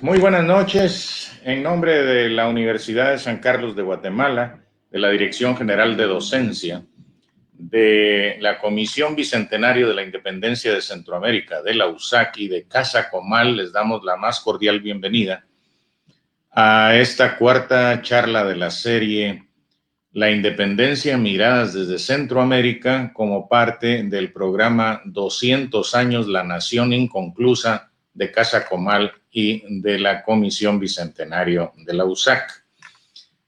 Muy buenas noches. En nombre de la Universidad de San Carlos de Guatemala, de la Dirección General de Docencia, de la Comisión Bicentenario de la Independencia de Centroamérica, de la USAC y de Casa Comal, les damos la más cordial bienvenida a esta cuarta charla de la serie La Independencia, miradas desde Centroamérica, como parte del programa 200 años, la nación inconclusa de Casa Comal y de la Comisión Bicentenario de la USAC.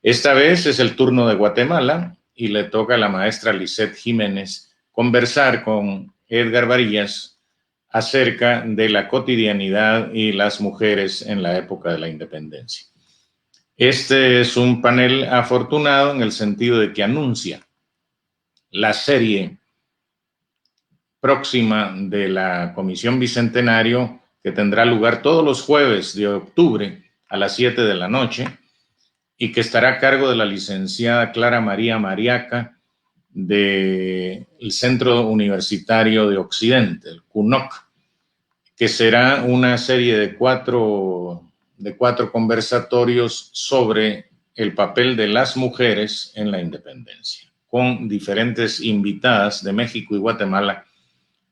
Esta vez es el turno de Guatemala y le toca a la maestra Lisette Jiménez conversar con Edgar Varillas acerca de la cotidianidad y las mujeres en la época de la independencia. Este es un panel afortunado en el sentido de que anuncia la serie próxima de la Comisión Bicentenario que tendrá lugar todos los jueves de octubre a las 7 de la noche y que estará a cargo de la licenciada Clara María Mariaca del Centro Universitario de Occidente, el CUNOC, que será una serie de cuatro conversatorios sobre el papel de las mujeres en la independencia, con diferentes invitadas de México y Guatemala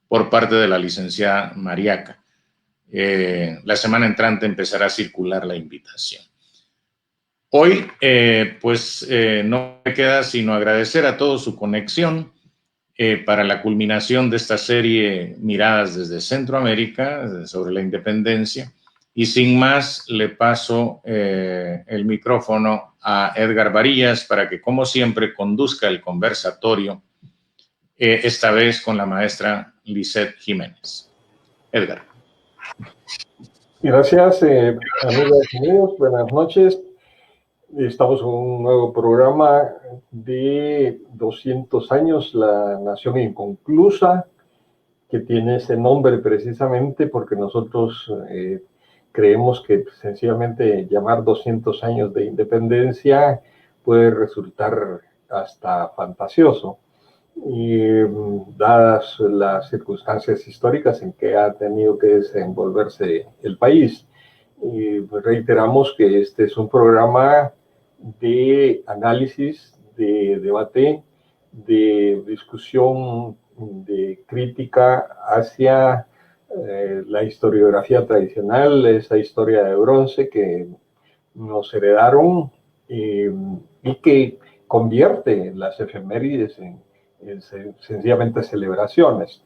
por parte de la licenciada Mariaca. La semana entrante empezará a circular la invitación. Hoy, no me queda sino agradecer a todos su conexión para la culminación de esta serie Miradas desde Centroamérica sobre la independencia. Y sin más, le paso el micrófono a Edgar Varillas para que, como siempre, conduzca el conversatorio, esta vez con la maestra Lisette Jiménez. Edgar. Gracias, amigas y amigos. Buenas noches. Estamos en un nuevo programa de 200 años, La Nación Inconclusa, que tiene ese nombre precisamente porque nosotros creemos que sencillamente llamar 200 años de independencia puede resultar hasta fantasioso. Y dadas las circunstancias históricas en que ha tenido que desenvolverse el país. Y reiteramos que este es un programa de análisis, de debate, de discusión, de crítica hacia la historiografía tradicional, esa historia de bronce que nos heredaron y que convierte las efemérides en sencillamente celebraciones.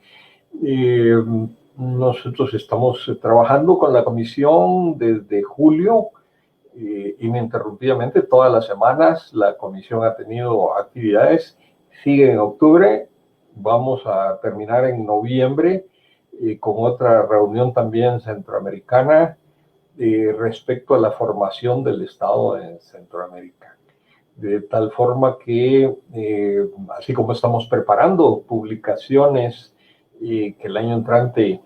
Nosotros estamos trabajando con la comisión desde julio, ininterrumpidamente todas las semanas. La comisión ha tenido actividades, sigue en octubre, vamos a terminar en noviembre con otra reunión también centroamericana respecto a la formación del Estado en Centroamérica. De tal forma que, así como estamos preparando publicaciones que el año entrante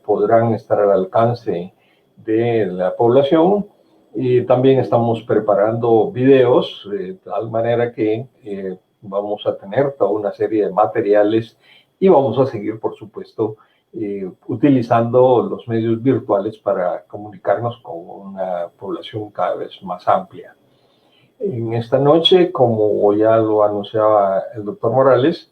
podrán estar al alcance de la población, también estamos preparando videos, de tal manera que vamos a tener toda una serie de materiales y vamos a seguir, por supuesto, utilizando los medios virtuales para comunicarnos con una población cada vez más amplia. En esta noche, como ya lo anunciaba el doctor Morales,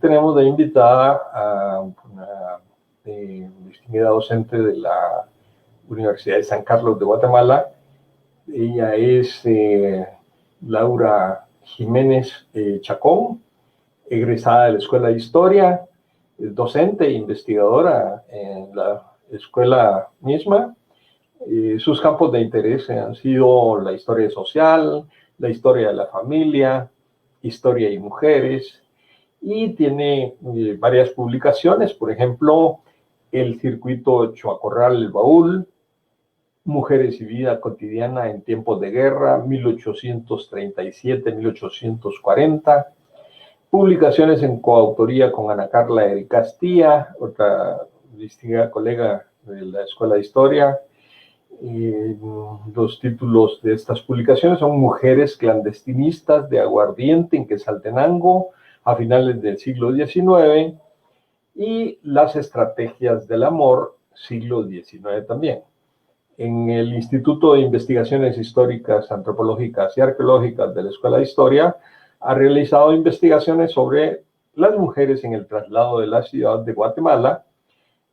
tenemos de invitada a una distinguida docente de la Universidad de San Carlos de Guatemala. Ella es Laura Jiménez Chacón, egresada de la Escuela de Historia, docente e investigadora en la escuela misma. Sus campos de interés han sido la historia social, la historia de la familia, historia y mujeres, y tiene varias publicaciones, por ejemplo, El Circuito Choacorral El Baúl, Mujeres y Vida Cotidiana en Tiempos de Guerra, 1837-1840, publicaciones en coautoría con Ana Carla Eri Castilla, otra distinguida colega de la Escuela de Historia. Los títulos de estas publicaciones son Mujeres clandestinistas de Aguardiente en Quetzaltenango a finales del siglo XIX y Las estrategias del amor, siglo XIX también. en el Instituto de Investigaciones Históricas, Antropológicas y Arqueológicas de la Escuela de Historia, ha realizado investigaciones sobre las mujeres en el traslado de la ciudad de Guatemala,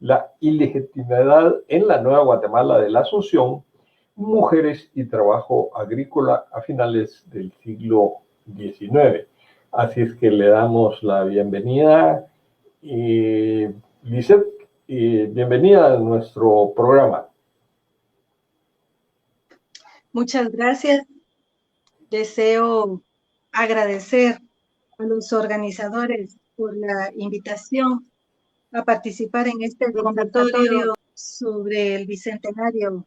la ilegitimidad en la Nueva Guatemala de la Asunción, mujeres y trabajo agrícola a finales del siglo XIX. Así es que le damos la bienvenida. Lisette, bienvenida a nuestro programa. Muchas gracias. Deseo agradecer a los organizadores por la invitación a participar en este conversatorio sobre el bicentenario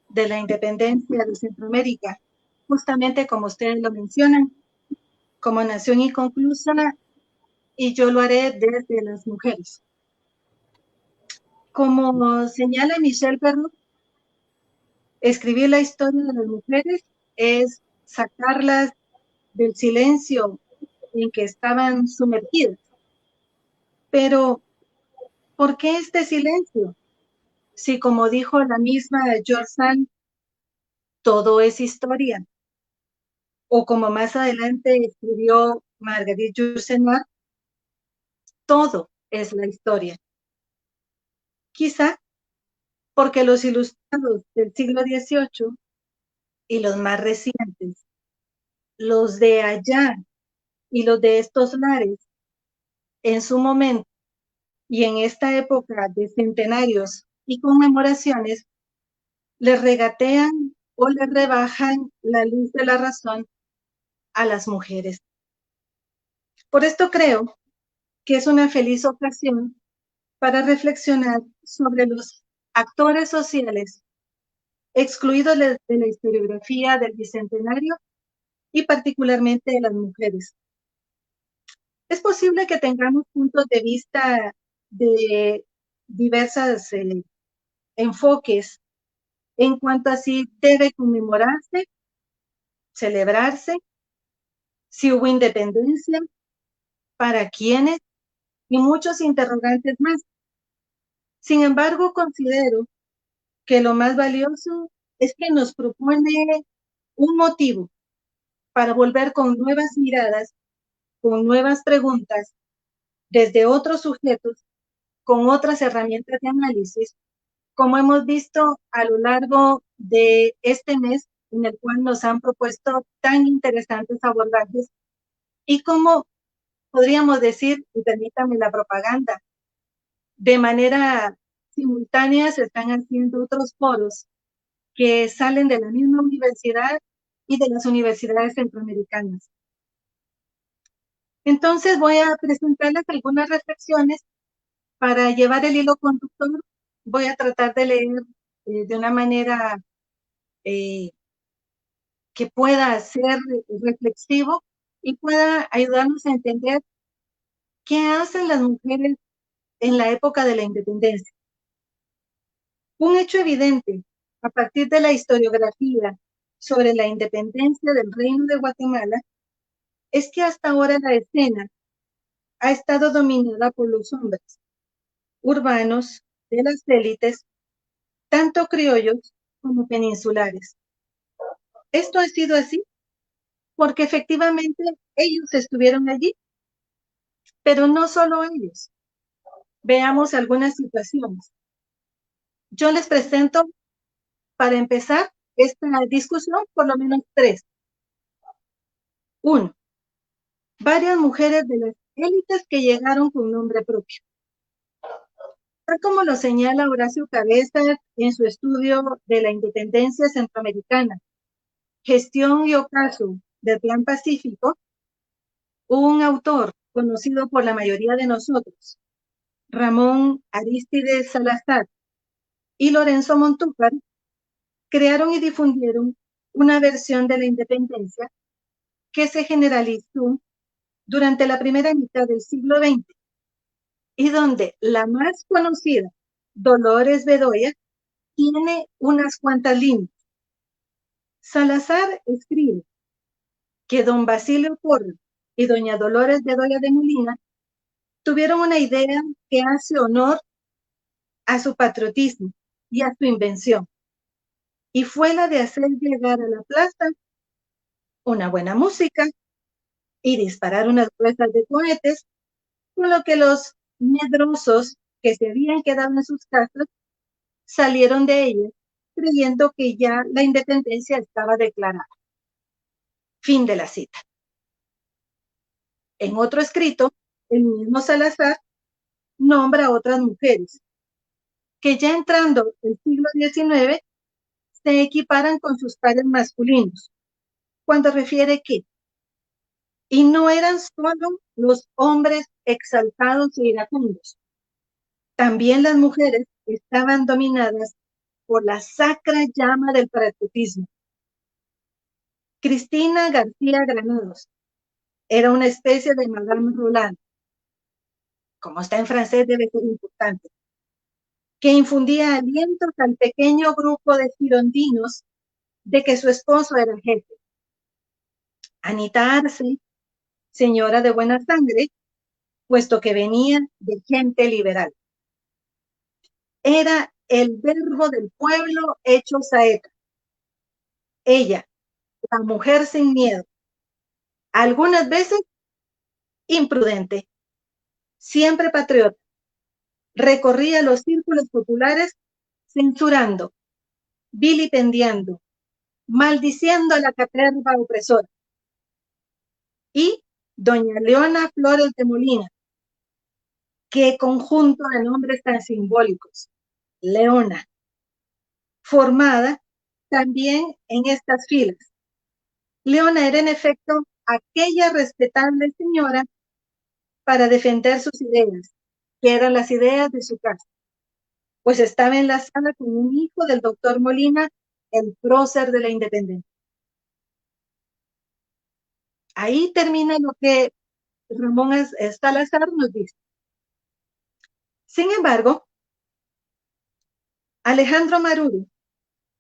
de la independencia de Centroamérica. Justamente como ustedes lo mencionan, como nación inconclusa, y yo lo haré desde las mujeres. Como señala Michelle Perrault, escribir la historia de las mujeres es sacarlas del silencio en que estaban sumergidas. Pero, ¿por qué este silencio? Si, como dijo la misma George Sand, todo es historia. O como más adelante escribió Marguerite Yourcenar, todo es la historia. Quizá porque los ilustrados del siglo XVIII y los más recientes, los de allá y los de estos lares, en su momento y en esta época de centenarios y conmemoraciones, les regatean o les rebajan la luz de la razón a las mujeres. Por esto creo que es una feliz ocasión para reflexionar sobre los actores sociales excluidos de la historiografía del Bicentenario y particularmente de las mujeres. Es posible que tengamos puntos de vista de diversos enfoques en cuanto a si debe conmemorarse, celebrarse, si hubo independencia, para quiénes y muchos interrogantes más. Sin embargo, considero que lo más valioso es que nos propone un motivo para volver con nuevas miradas, con nuevas preguntas, desde otros sujetos, con otras herramientas de análisis, como hemos visto a lo largo de este mes, en el cual nos han propuesto tan interesantes abordajes, y como podríamos decir, y permítame la propaganda, de manera simultánea se están haciendo otros foros que salen de la misma universidad y de las universidades centroamericanas. Entonces voy a presentarles algunas reflexiones para llevar el hilo conductor. Voy a tratar de leer de una manera que pueda ser reflexivo y pueda ayudarnos a entender qué hacen las mujeres en la época de la independencia. Un hecho evidente a partir de la historiografía sobre la independencia del Reino de Guatemala es que hasta ahora la escena ha estado dominada por los hombres urbanos de las élites, tanto criollos como peninsulares. Esto ha sido así porque efectivamente ellos estuvieron allí, pero no solo ellos. Veamos algunas situaciones. Yo les presento, para empezar esta discusión, por lo menos tres. Uno, varias mujeres de las élites que llegaron con nombre propio. Tal como lo señala Horacio Cabezas en su estudio de la independencia centroamericana, gestión y ocaso del Plan Pacífico, un autor conocido por la mayoría de nosotros, Ramón Arístides Salazar y Lorenzo Montúfar, crearon y difundieron una versión de la independencia que se generalizó durante la primera mitad del siglo XX y donde la más conocida, Dolores Bedoya, tiene unas cuantas líneas. Salazar escribe que don Basilio Porra y doña Dolores Bedoya de Molina tuvieron una idea que hace honor a su patriotismo y a su invención. y fue la de hacer llegar a la plaza una buena música y disparar unas gruesas de cohetes, con lo que los medrosos que se habían quedado en sus casas salieron de ellas creyendo que ya la independencia estaba declarada. Fin de la cita. En otro escrito, el mismo Salazar nombra a otras mujeres que ya entrando el siglo XIX se equiparan con sus pares masculinos, cuando refiere que y no eran solo los hombres exaltados e iracundos, también las mujeres estaban dominadas por la sacra llama del patriotismo. Cristina García Granados era una especie de Madame Roland, como está en francés debe ser importante, que infundía alientos al pequeño grupo de girondinos de que su esposo era jefe. Anita Arce, señora de buena sangre, puesto que venía de gente liberal. Era el verbo del pueblo hecho saeta. Ella, la mujer sin miedo, algunas veces imprudente, siempre patriota, recorría los círculos populares censurando, vilipendiando, maldiciendo a la caterva opresora. Y doña Leona Flores de Molina, qué conjunto de nombres tan simbólicos, Leona, formada también en estas filas. Leona era en efecto aquella respetable señora para defender sus ideas, que eran las ideas de su casa, pues estaba en la sala con un hijo del doctor Molina, el prócer de la independencia. Ahí termina lo que Ramón Salazar nos dice. Sin embargo, Alejandro Maruri,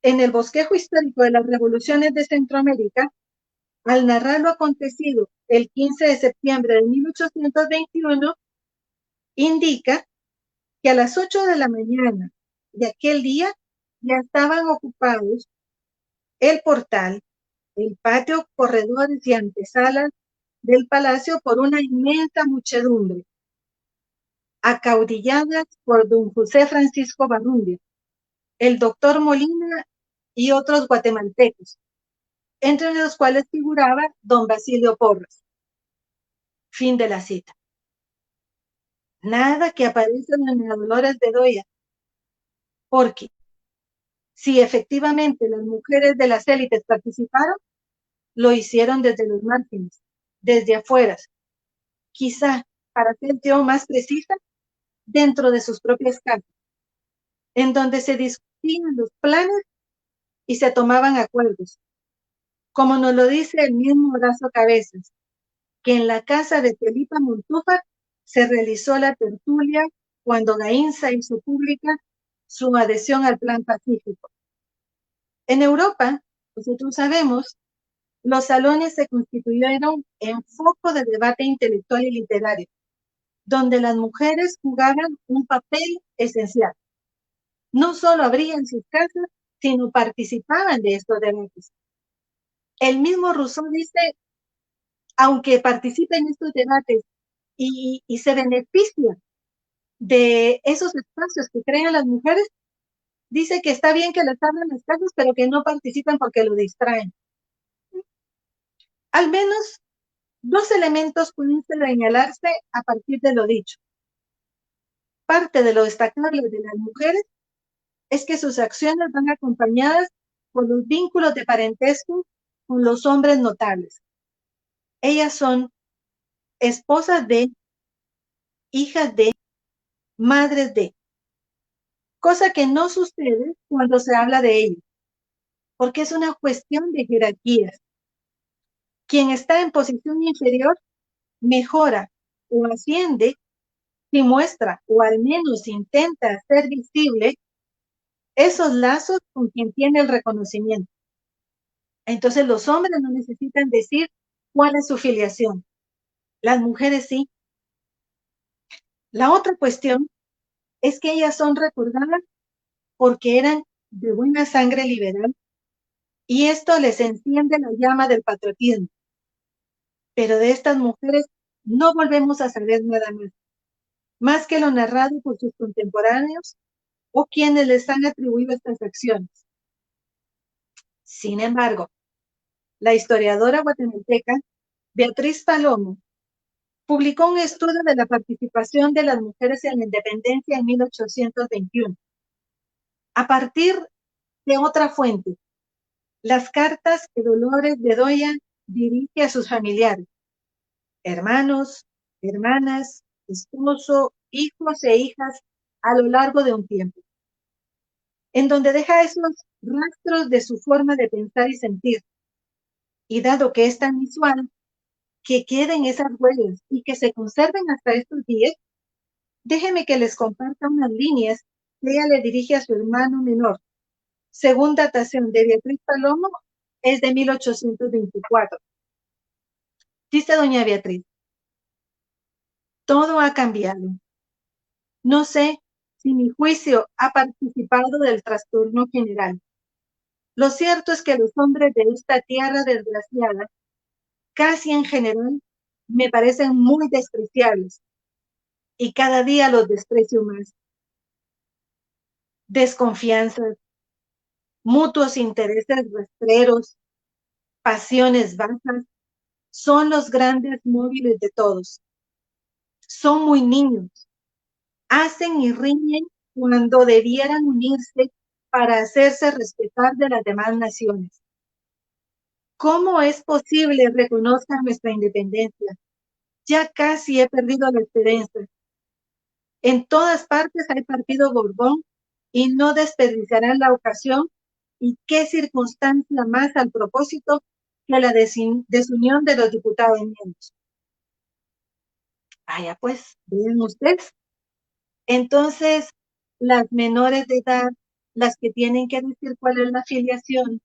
en el bosquejo histórico de las revoluciones de Centroamérica, al narrar lo acontecido el 15 de septiembre de 1821, indica que a las 8 de la mañana de aquel día ya estaban ocupados el portal, el patio, corredores y antesalas del palacio por una inmensa muchedumbre, acaudilladas por don José Francisco Barrundia, el doctor Molina y otros guatemaltecos, entre los cuales figuraba don Basilio Porras. Fin de la cita. Nada que aparece en doña Dolores Bedoya, porque si efectivamente las mujeres de las élites participaron, lo hicieron desde los márgenes, desde afuera, quizá, para ser yo más precisa, dentro de sus propias casas, en donde se discutían los planes y se tomaban acuerdos, como nos lo dice el mismo Horacio Cabezas, que en la casa de Felipa Montúfar se realizó la tertulia cuando Gainza hizo pública su adhesión al Plan Pacífico. En Europa, nosotros sabemos, los salones se constituyeron en foco de debate intelectual y literario, donde las mujeres jugaban un papel esencial. No solo abrían sus casas, sino participaban de estos debates. El mismo Rousseau dice, aunque participe en estos debates y se beneficia de esos espacios que crean las mujeres, dice que está bien que les abran las casas, pero que no participen porque lo distraen. Al menos dos elementos pueden señalarse a partir de lo dicho. Parte de lo destacable de las mujeres es que sus acciones van acompañadas por los vínculos de parentesco con los hombres notables. Ellas son esposas de, hijas de, madres de, cosa que no sucede cuando se habla de ellos, porque es una cuestión de jerarquías. Quien está en posición inferior mejora o asciende si muestra o al menos intenta hacer visible esos lazos con quien tiene el reconocimiento. Entonces los hombres no necesitan decir cuál es su filiación. Las mujeres sí. La otra cuestión es que ellas son recordadas porque eran de buena sangre liberal y esto les enciende la llama del patriotismo. Pero de estas mujeres no volvemos a saber nada más que lo narrado por sus contemporáneos o quienes les han atribuido estas acciones. Sin embargo, la historiadora guatemalteca Beatriz Palomo publicó un estudio de la participación de las mujeres en la independencia en 1821, a partir de otra fuente, las cartas que Dolores Bedoya dirige a sus familiares, hermanos, hermanas, esposo, hijos e hijas a lo largo de un tiempo, en donde deja esos rastros de su forma de pensar y sentir. Y dado que es tan visual, que queden esas huellas y que se conserven hasta estos días, déjenme que les comparta unas líneas que ella le dirige a su hermano menor. Según datación de Beatriz Palomo, es de 1824. Dice doña Beatriz: todo ha cambiado. No sé si mi juicio ha participado del trastorno general. Lo cierto es que los hombres de esta tierra desgraciada, casi en general, me parecen muy despreciables y cada día los desprecio más. Desconfianzas, mutuos intereses rastreros, pasiones bajas, son los grandes móviles de todos. Son muy niños, hacen y riñen cuando debieran unirse para hacerse respetar de las demás naciones. ¿Cómo es posible reconozcan nuestra independencia? Ya casi he perdido la esperanza. En todas partes hay partido Borbón y no desperdiciarán la ocasión, y qué circunstancia más al propósito que la desunión de los diputados miembros. Vaya pues, vean ustedes. Entonces, las menores de edad, las que tienen que decir cuál es la filiación,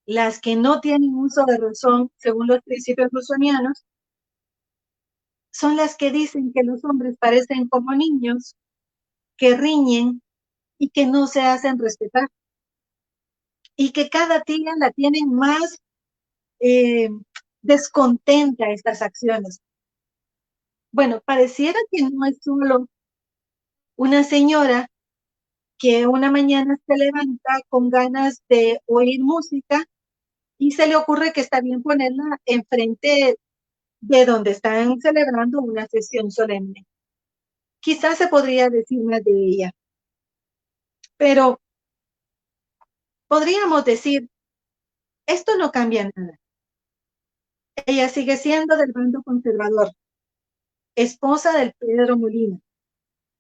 las que no tienen uso de razón según los principios rusonianos, son las que dicen que los hombres parecen como niños, que riñen y que no se hacen respetar, y que cada día la tienen más descontenta estas acciones. Bueno, pareciera que no es solo una señora que una mañana se levanta con ganas de oír música y se le ocurre que está bien ponerla enfrente de donde están celebrando una sesión solemne. Quizás se podría decir más de ella, pero podríamos decir, esto no cambia nada. Ella sigue siendo del bando conservador, esposa del Pedro Molina,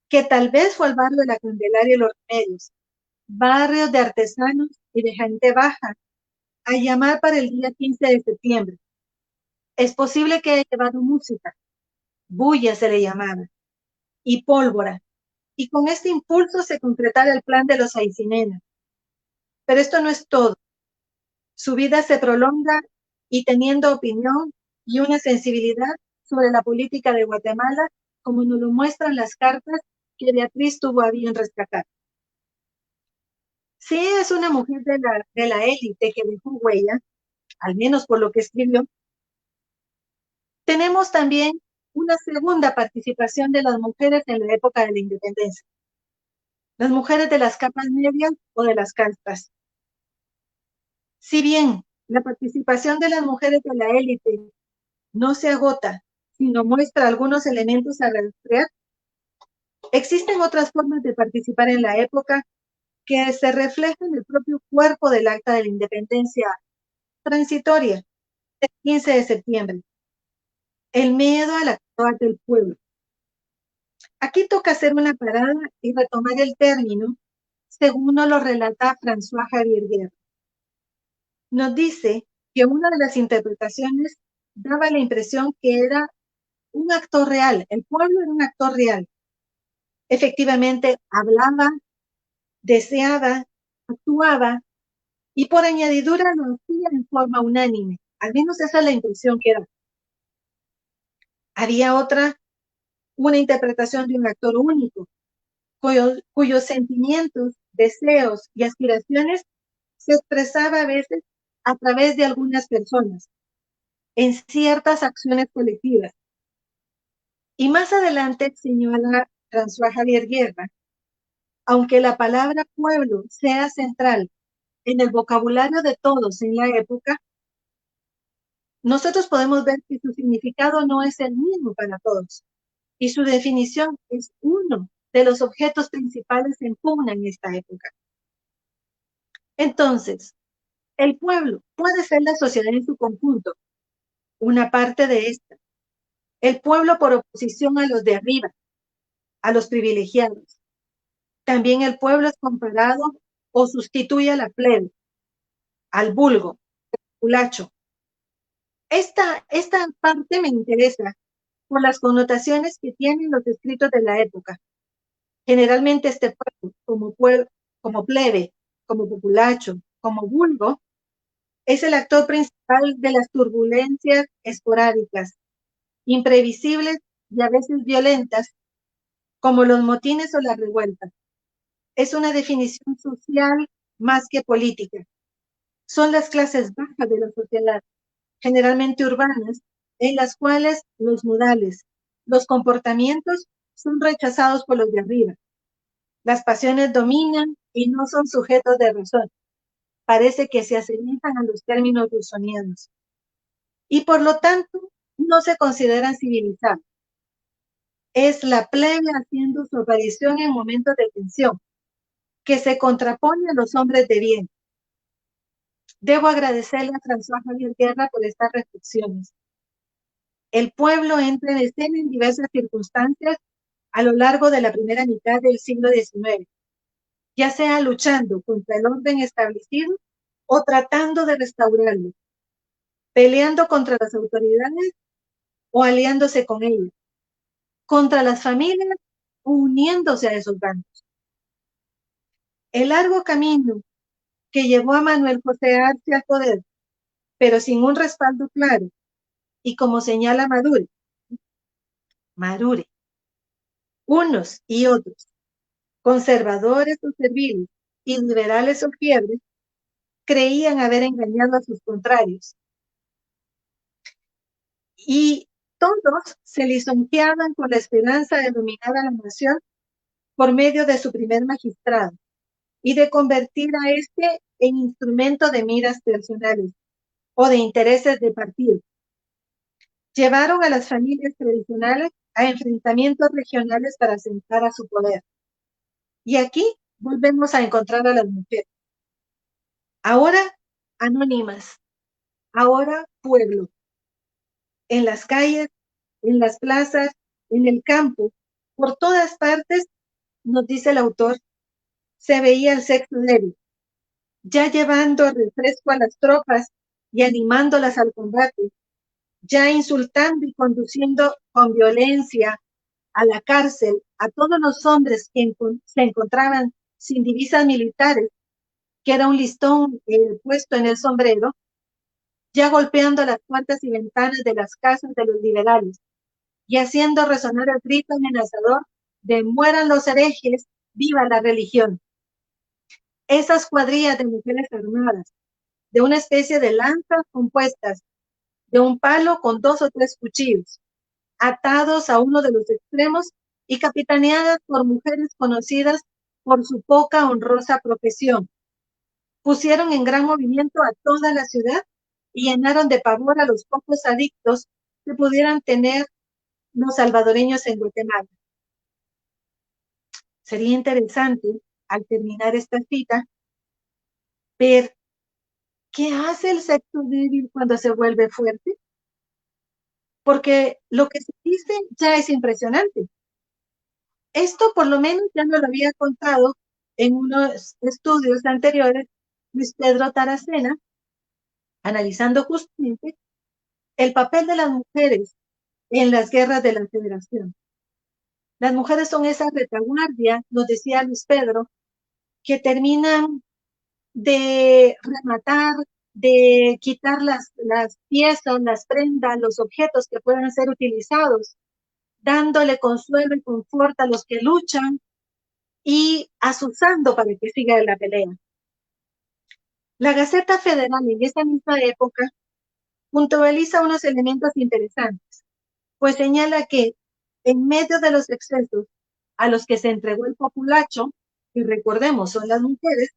que tal vez fue al barrio de la Candelaria y los Remedios, barrios de artesanos y de gente baja, a llamar para el día 15 de septiembre. Es posible que haya llevado música, bulla se le llamaba, y pólvora, y con este impulso se concretara el plan de los Aycinena. Pero esto no es todo. Su vida se prolonga y teniendo opinión y una sensibilidad sobre la política de Guatemala, como nos lo muestran las cartas que Beatriz tuvo a bien rescatar. Sí, es una mujer de la élite que dejó huella, al menos por lo que escribió. Tenemos también una segunda participación de las mujeres en la época de la independencia. Las mujeres de las capas medias o de las castas. Si bien la participación de las mujeres de la élite no se agota, sino muestra algunos elementos a rastrear, existen otras formas de participar en la época que se reflejan en el propio cuerpo del Acta de la Independencia transitoria del 15 de septiembre. El miedo al actuar del pueblo. Aquí toca hacer una parada y retomar el término según nos lo relata François Javier Guerra. Nos dice que una de las interpretaciones daba la impresión que era un actor real, el pueblo era un actor real. Efectivamente, hablaba, deseaba, actuaba y por añadidura lo hacía en forma unánime. Al menos esa es la impresión que da. Había una interpretación de un actor único, cuyos sentimientos, deseos y aspiraciones se expresaba a veces a través de algunas personas en ciertas acciones colectivas. Y más adelante señala François Javier Guerra, aunque la palabra pueblo sea central en el vocabulario de todos en la época, nosotros podemos ver que su significado no es el mismo para todos y su definición es uno de los objetos principales en pugna en esta época. Entonces, el pueblo puede ser la sociedad en su conjunto, una parte de esta. El pueblo por oposición a los de arriba, a los privilegiados. También el pueblo es comparado o sustituye a la plebe, al vulgo, populacho. Esta parte me interesa por las connotaciones que tienen los escritos de la época. Generalmente este pueblo, como plebe, como populacho, como vulgo, es el actor principal de las turbulencias esporádicas, imprevisibles y a veces violentas, como los motines o las revueltas. Es una definición social más que política. Son las clases bajas de la sociedad, generalmente urbanas, en las cuales los modales, los comportamientos son rechazados por los de arriba. Las pasiones dominan y no son sujetos de razón. Parece que se asemejan a los términos rusonianos. Y por lo tanto, no se consideran civilizados. Es la plebe haciendo su aparición en momentos de tensión, que se contrapone a los hombres de bien. Debo agradecerle a François Javier Guerra por estas reflexiones. El pueblo entra en escena en diversas circunstancias a lo largo de la primera mitad del siglo XIX, ya sea luchando contra el orden establecido o tratando de restaurarlo, peleando contra las autoridades o aliándose con ellas, contra las familias o uniéndose a esos bandos. El largo camino que llevó a Manuel José Arce al poder, pero sin un respaldo claro, y como señala Marure, unos y otros, conservadores o serviles y liberales o fiebres, creían haber engañado a sus contrarios. Y todos se lisonjeaban con la esperanza de dominar a la nación por medio de su primer magistrado y de convertir a este en instrumento de miras personales o de intereses de partido. Llevaron a las familias tradicionales a enfrentamientos regionales para sentar a su poder. Y aquí volvemos a encontrar a las mujeres. Ahora anónimas, ahora pueblo. En las calles, en las plazas, en el campo, por todas partes, nos dice el autor, se veía el sexo débil, ya llevando refresco a las tropas y animándolas al combate, ya insultando y conduciendo con violencia a la cárcel a todos los hombres que se encontraban sin divisas militares, que era un listón puesto en el sombrero, ya golpeando las puertas y ventanas de las casas de los liberales y haciendo resonar el grito amenazador de mueran los herejes, viva la religión. Esas cuadrillas de mujeres armadas, de una especie de lanzas compuestas de un palo con 2 o 3 cuchillos, atados a uno de los extremos y capitaneadas por mujeres conocidas por su poca honrosa profesión, pusieron en gran movimiento a toda la ciudad y llenaron de pavor a los pocos adictos que pudieran tener los salvadoreños en Guatemala. Sería interesante, al terminar esta cita, ver qué hace el sexo débil cuando se vuelve fuerte, porque lo que se dice ya es impresionante. Esto por lo menos ya nos lo había contado en unos estudios anteriores Luis Pedro Taracena, analizando justamente el papel de las mujeres en las guerras de la Federación. Las mujeres son esa retaguardia, nos decía Luis Pedro, que terminan de rematar, de quitar las piezas, las prendas, los objetos que puedan ser utilizados, dándole consuelo y confort a los que luchan y azuzando para que siga la pelea. La Gaceta Federal en esta misma época puntualiza unos elementos interesantes, pues señala que en medio de los excesos a los que se entregó el populacho, y recordemos son las mujeres,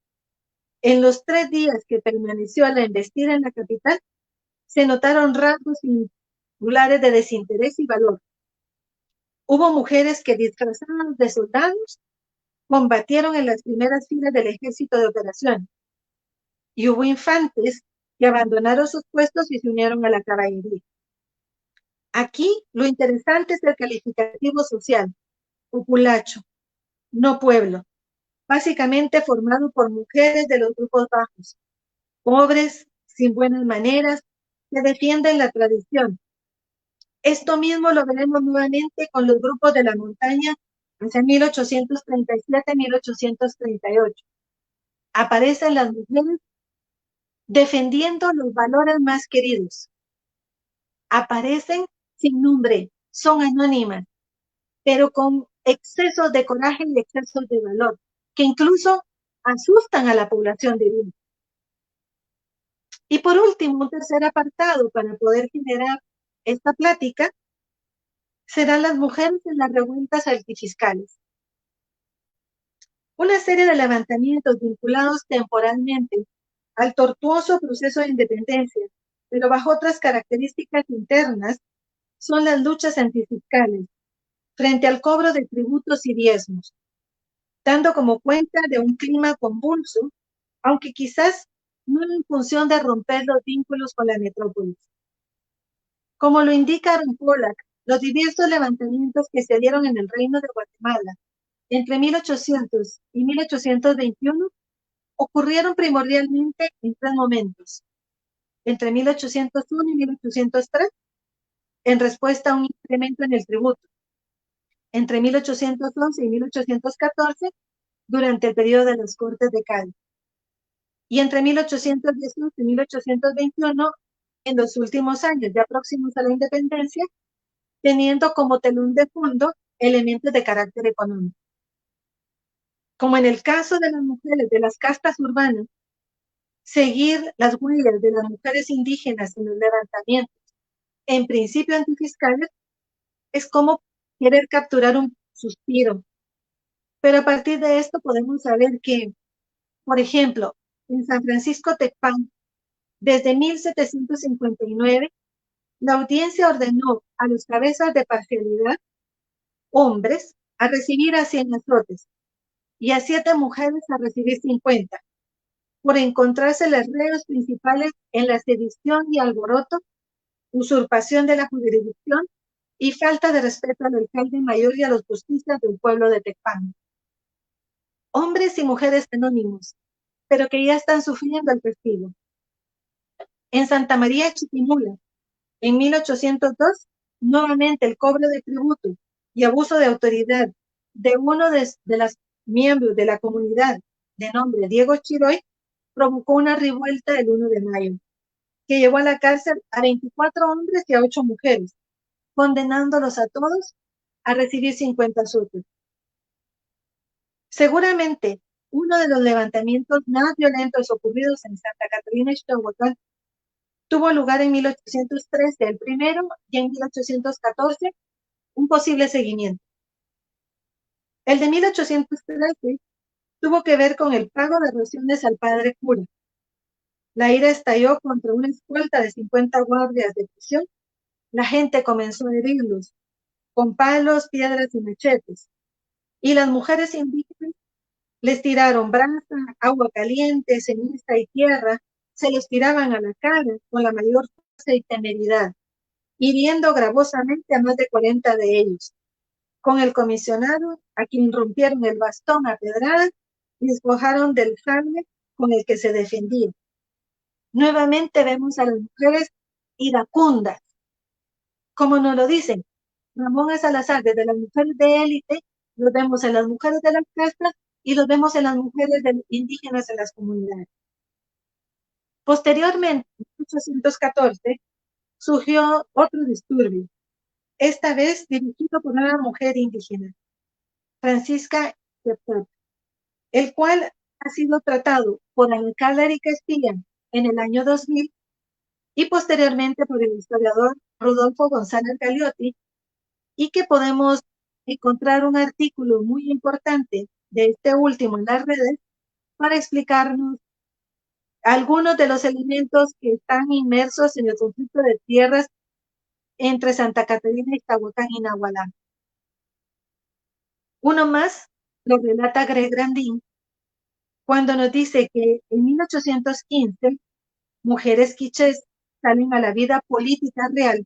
en los 3 días que permaneció la embestida en la capital, se notaron rasgos singulares de desinterés y valor. Hubo mujeres que disfrazadas de soldados combatieron en las primeras filas del ejército de operación, y hubo infantes que abandonaron sus puestos y se unieron a la caballería. Aquí lo interesante es el calificativo social, populacho, no pueblo, básicamente formado por mujeres de los grupos bajos, pobres, sin buenas maneras, que defienden la tradición. Esto mismo lo veremos nuevamente con los grupos de la montaña hacia 1837-1838. Aparecen las mujeres defendiendo los valores más queridos. Aparecen sin nombre, son anónimas, pero con excesos de coraje y excesos de valor, que incluso asustan a la población de Lima. Y por último, un tercer apartado para poder generar esta plática serán las mujeres en las revueltas antifiscales. Una serie de levantamientos vinculados temporalmente al tortuoso proceso de independencia, pero bajo otras características internas, son las luchas antifiscales frente al cobro de tributos y diezmos, dando como cuenta de un clima convulso, aunque quizás no en función de romper los vínculos con la metrópolis. Como lo indica Aaron Pollack, los diversos levantamientos que se dieron en el Reino de Guatemala entre 1800 y 1821 ocurrieron primordialmente en 3 momentos. Entre 1801 y 1803, en respuesta a un incremento en el tributo. Entre 1811 y 1814, durante el periodo de las Cortes de Cádiz. Y entre 1818 y 1821, en los últimos años, ya próximos a la independencia, teniendo como telón de fondo elementos de carácter económico. Como en el caso de las mujeres de las castas urbanas, seguir las huellas de las mujeres indígenas en los levantamientos, en principio antifiscales, es como querer capturar un suspiro. Pero a partir de esto podemos saber que, por ejemplo, en San Francisco Tecpan, desde 1759, la audiencia ordenó a los cabezas de parcialidad, hombres, a recibir a 100 azotes y a 7 mujeres a recibir 50, por encontrarse las reos principales en la sedición y alboroto, usurpación de la jurisdicción y falta de respeto al alcalde mayor y a los justistas del pueblo de Tecpan. Hombres y mujeres anónimos, pero que ya están sufriendo el castigo. En Santa María Chiquimula, en 1802, nuevamente el cobro de tributo y abuso de autoridad de uno de los miembros de la comunidad de nombre Diego Chiroy provocó una revuelta el 1 de mayo, que llevó a la cárcel a 24 hombres y a 8 mujeres, condenándolos a todos a recibir 50 azotes. Seguramente, uno de los levantamientos más violentos ocurridos en Santa Catarina y Ixtahuacán tuvo lugar en 1813, el primero, y en 1814, un posible seguimiento. El de 1813 tuvo que ver con el pago de raciones al padre cura. La ira estalló contra una escolta de 50 guardias de prisión. La gente comenzó a herirlos con palos, piedras y machetes. Y las mujeres indígenas les tiraron brasa, agua caliente, ceniza y tierra, se los tiraban a la cara con la mayor fuerza y temeridad, hiriendo gravosamente a más de 40 de ellos. Con el comisionado, a quien rompieron el bastón a pedradas y despojaron del sable con el que se defendía. Nuevamente vemos a las mujeres iracundas, como nos lo dicen Ramón Salazar, desde las mujeres de élite, los vemos en las mujeres de las castas y los vemos en las mujeres indígenas en las comunidades. Posteriormente, en 1814, surgió otro disturbio, esta vez dirigido por una mujer indígena, Francisca Yeptap, el cual ha sido tratado por Alcalá y Castilla en el año 2000 y posteriormente por el historiador Rodolfo González Galeotti, y que podemos encontrar un artículo muy importante de este último en las redes para explicarnos algunos de los elementos que están inmersos en el conflicto de tierras entre Santa Catarina, Ixtahuacán y Nahualá. Uno más lo relata Greg Grandin cuando nos dice que en 1815 mujeres quichés salen a la vida política real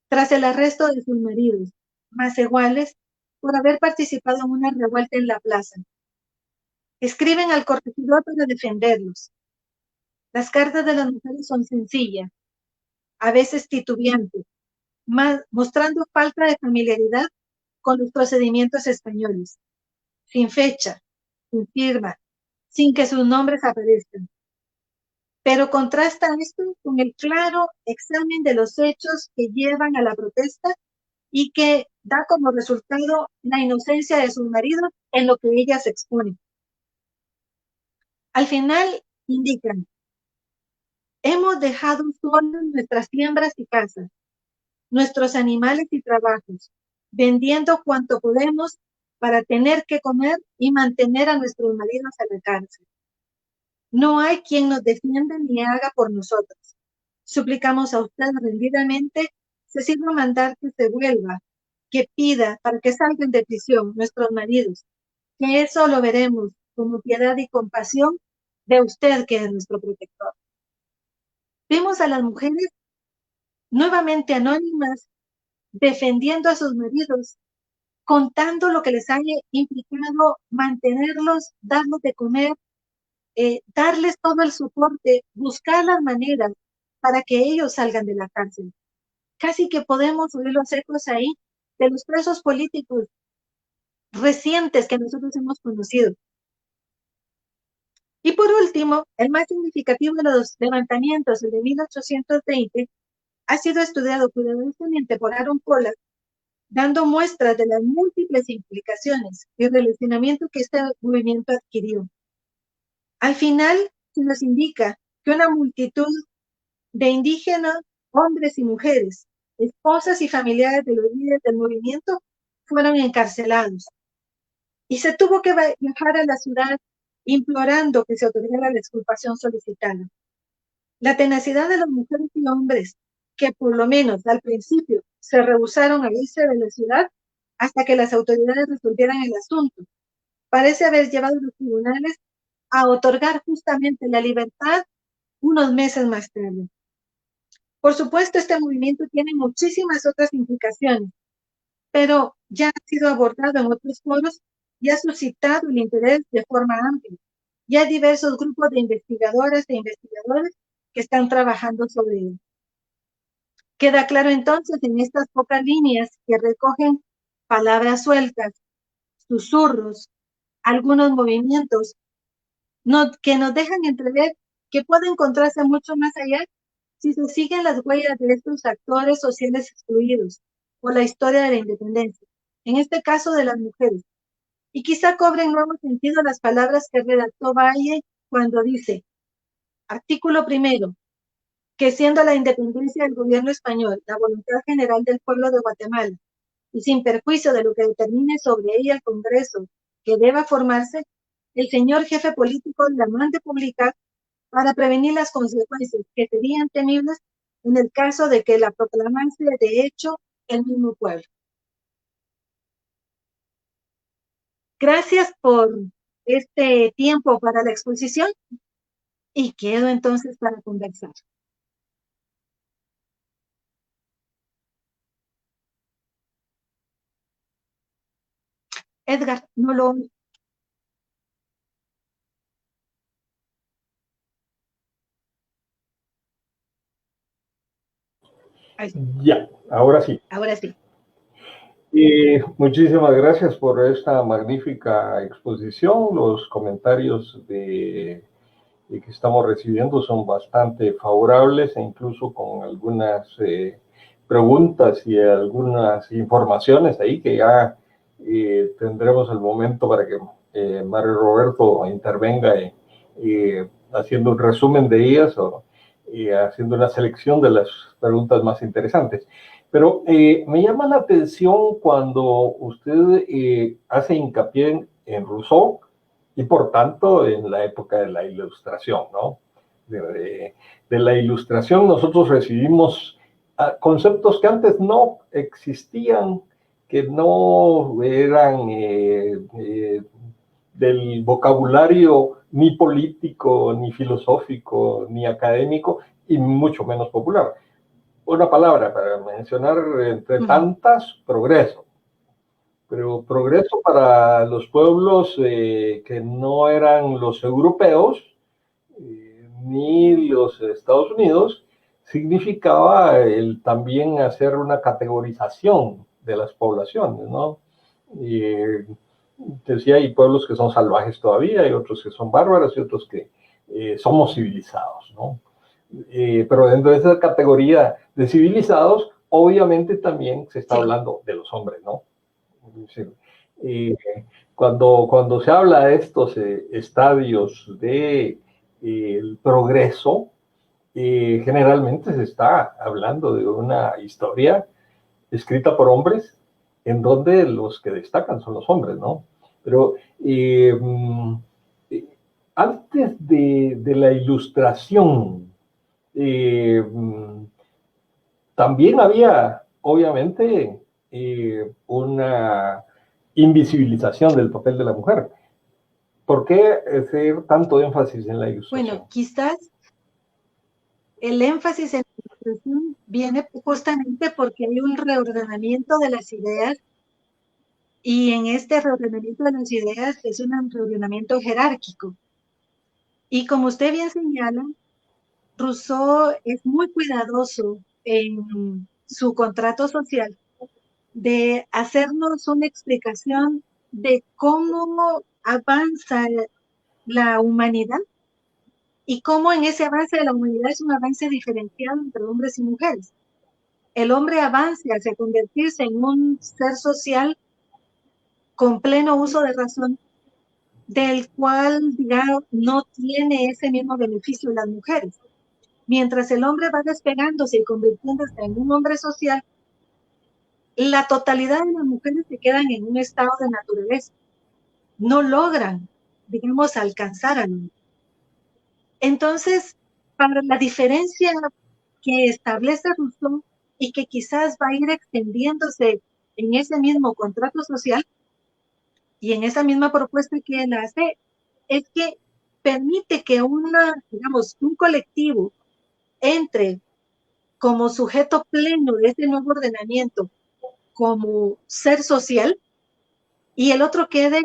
tras el arresto de sus maridos, más iguales, por haber participado en una revuelta en la plaza. Escriben al corregidor para defenderlos. Las cartas de las mujeres son sencillas, a veces titubeantes, mostrando falta de familiaridad con los procedimientos españoles, sin fecha, sin firma, sin que sus nombres aparezcan. Pero contrasta esto con el claro examen de los hechos que llevan a la protesta y que da como resultado la inocencia de sus maridos en lo que ellas exponen. Al final indican: hemos dejado solas nuestras siembras y casas, nuestros animales y trabajos, vendiendo cuanto podemos para tener que comer y mantener a nuestros maridos a la cárcel. No hay quien nos defienda ni haga por nosotros. Suplicamos a usted rendidamente, se sirva mandar que se vuelva, que pida para que salgan de prisión nuestros maridos, que eso lo veremos como piedad y compasión de usted, que es nuestro protector. Vemos a las mujeres nuevamente anónimas defendiendo a sus maridos, contando lo que les haya implicado mantenerlos, darles de comer, darles todo el soporte, buscar las maneras para que ellos salgan de la cárcel. Casi que podemos oír los ecos ahí de los presos políticos recientes que nosotros hemos conocido. Y por último, el más significativo de los levantamientos, el de 1820, ha sido estudiado cuidadosamente por Aaron Pollack, dando muestras de las múltiples implicaciones y relacionamiento que este movimiento adquirió. Al final, se nos indica que una multitud de indígenas, hombres y mujeres, esposas y familiares de los líderes del movimiento, fueron encarcelados. Y se tuvo que viajar a la ciudad implorando que se otorgara la exculpación solicitada. La tenacidad de las mujeres y hombres, que por lo menos al principio se rehusaron a irse de la ciudad hasta que las autoridades resolvieran el asunto, parece haber llevado a los tribunales a otorgar justamente la libertad unos meses más tarde. Por supuesto, este movimiento tiene muchísimas otras implicaciones, pero ya ha sido abordado en otros foros y ha suscitado el interés de forma amplia. Ya hay diversos grupos de investigadoras e investigadores que están trabajando sobre ello. Queda claro entonces en estas pocas líneas que recogen palabras sueltas, susurros, algunos movimientos que nos dejan entrever que puede encontrarse mucho más allá si se siguen las huellas de estos actores sociales excluidos por la historia de la independencia, en este caso de las mujeres. Y quizá cobren nuevo sentido las palabras que redactó Valle cuando dice: artículo primero, que siendo la independencia del gobierno español la voluntad general del pueblo de Guatemala, y sin perjuicio de lo que determine sobre ella el Congreso que deba formarse, el señor jefe político la mande publicar para prevenir las consecuencias que serían temibles en el caso de que la proclamase de hecho el mismo pueblo. Gracias por este tiempo para la exposición y quedo entonces para conversar. Edgar, no lo... Ya, ahora sí. Ahora sí. Muchísimas gracias por esta magnífica exposición. Los comentarios que estamos recibiendo son bastante favorables e incluso con algunas preguntas y algunas informaciones ahí que ya tendremos el momento para que Mario Roberto intervenga haciendo un resumen de ellas o haciendo una selección de las preguntas más interesantes. Pero me llama la atención cuando usted hace hincapié en Rousseau y por tanto en la época de la Ilustración, ¿no? De la Ilustración nosotros recibimos conceptos que antes no existían, que no eran del vocabulario ni político, ni filosófico, ni académico, y mucho menos popular. Una palabra para mencionar entre tantas, progreso. Pero progreso para los pueblos que no eran los europeos, ni los Estados Unidos, significaba el también hacer una categorización de las poblaciones, ¿no? Decía, hay pueblos que son salvajes todavía, hay otros que son bárbaros y otros que somos civilizados, ¿no? Pero dentro de esa categoría de civilizados, obviamente también se está hablando de los hombres, ¿no? Cuando se habla de estos estadios de el progreso, generalmente se está hablando de una historia escrita por hombres, en donde los que destacan son los hombres, ¿no? Pero antes de la Ilustración, también había, obviamente, una invisibilización del papel de la mujer. ¿Por qué hacer tanto énfasis en la Ilustración? Bueno, quizás el énfasis en la Ilustración viene justamente porque hay un reordenamiento de las ideas, y en este reordenamiento de las ideas es un reordenamiento jerárquico. Y como usted bien señala, Rousseau es muy cuidadoso en su contrato social de hacernos una explicación de cómo avanza la humanidad y cómo en ese avance de la humanidad es un avance diferenciado entre hombres y mujeres. El hombre avanza hacia convertirse en un ser social con pleno uso de razón, del cual, digamos, no tiene ese mismo beneficio las mujeres. Mientras el hombre va despegándose y convirtiéndose en un hombre social, la totalidad de las mujeres se quedan en un estado de naturaleza. No logran, digamos, alcanzar al hombre. Entonces, para la diferencia que establece Rousseau y que quizás va a ir extendiéndose en ese mismo contrato social y en esa misma propuesta que él hace, es que permite que digamos, un colectivo entre como sujeto pleno de este nuevo ordenamiento, como ser social, y el otro quede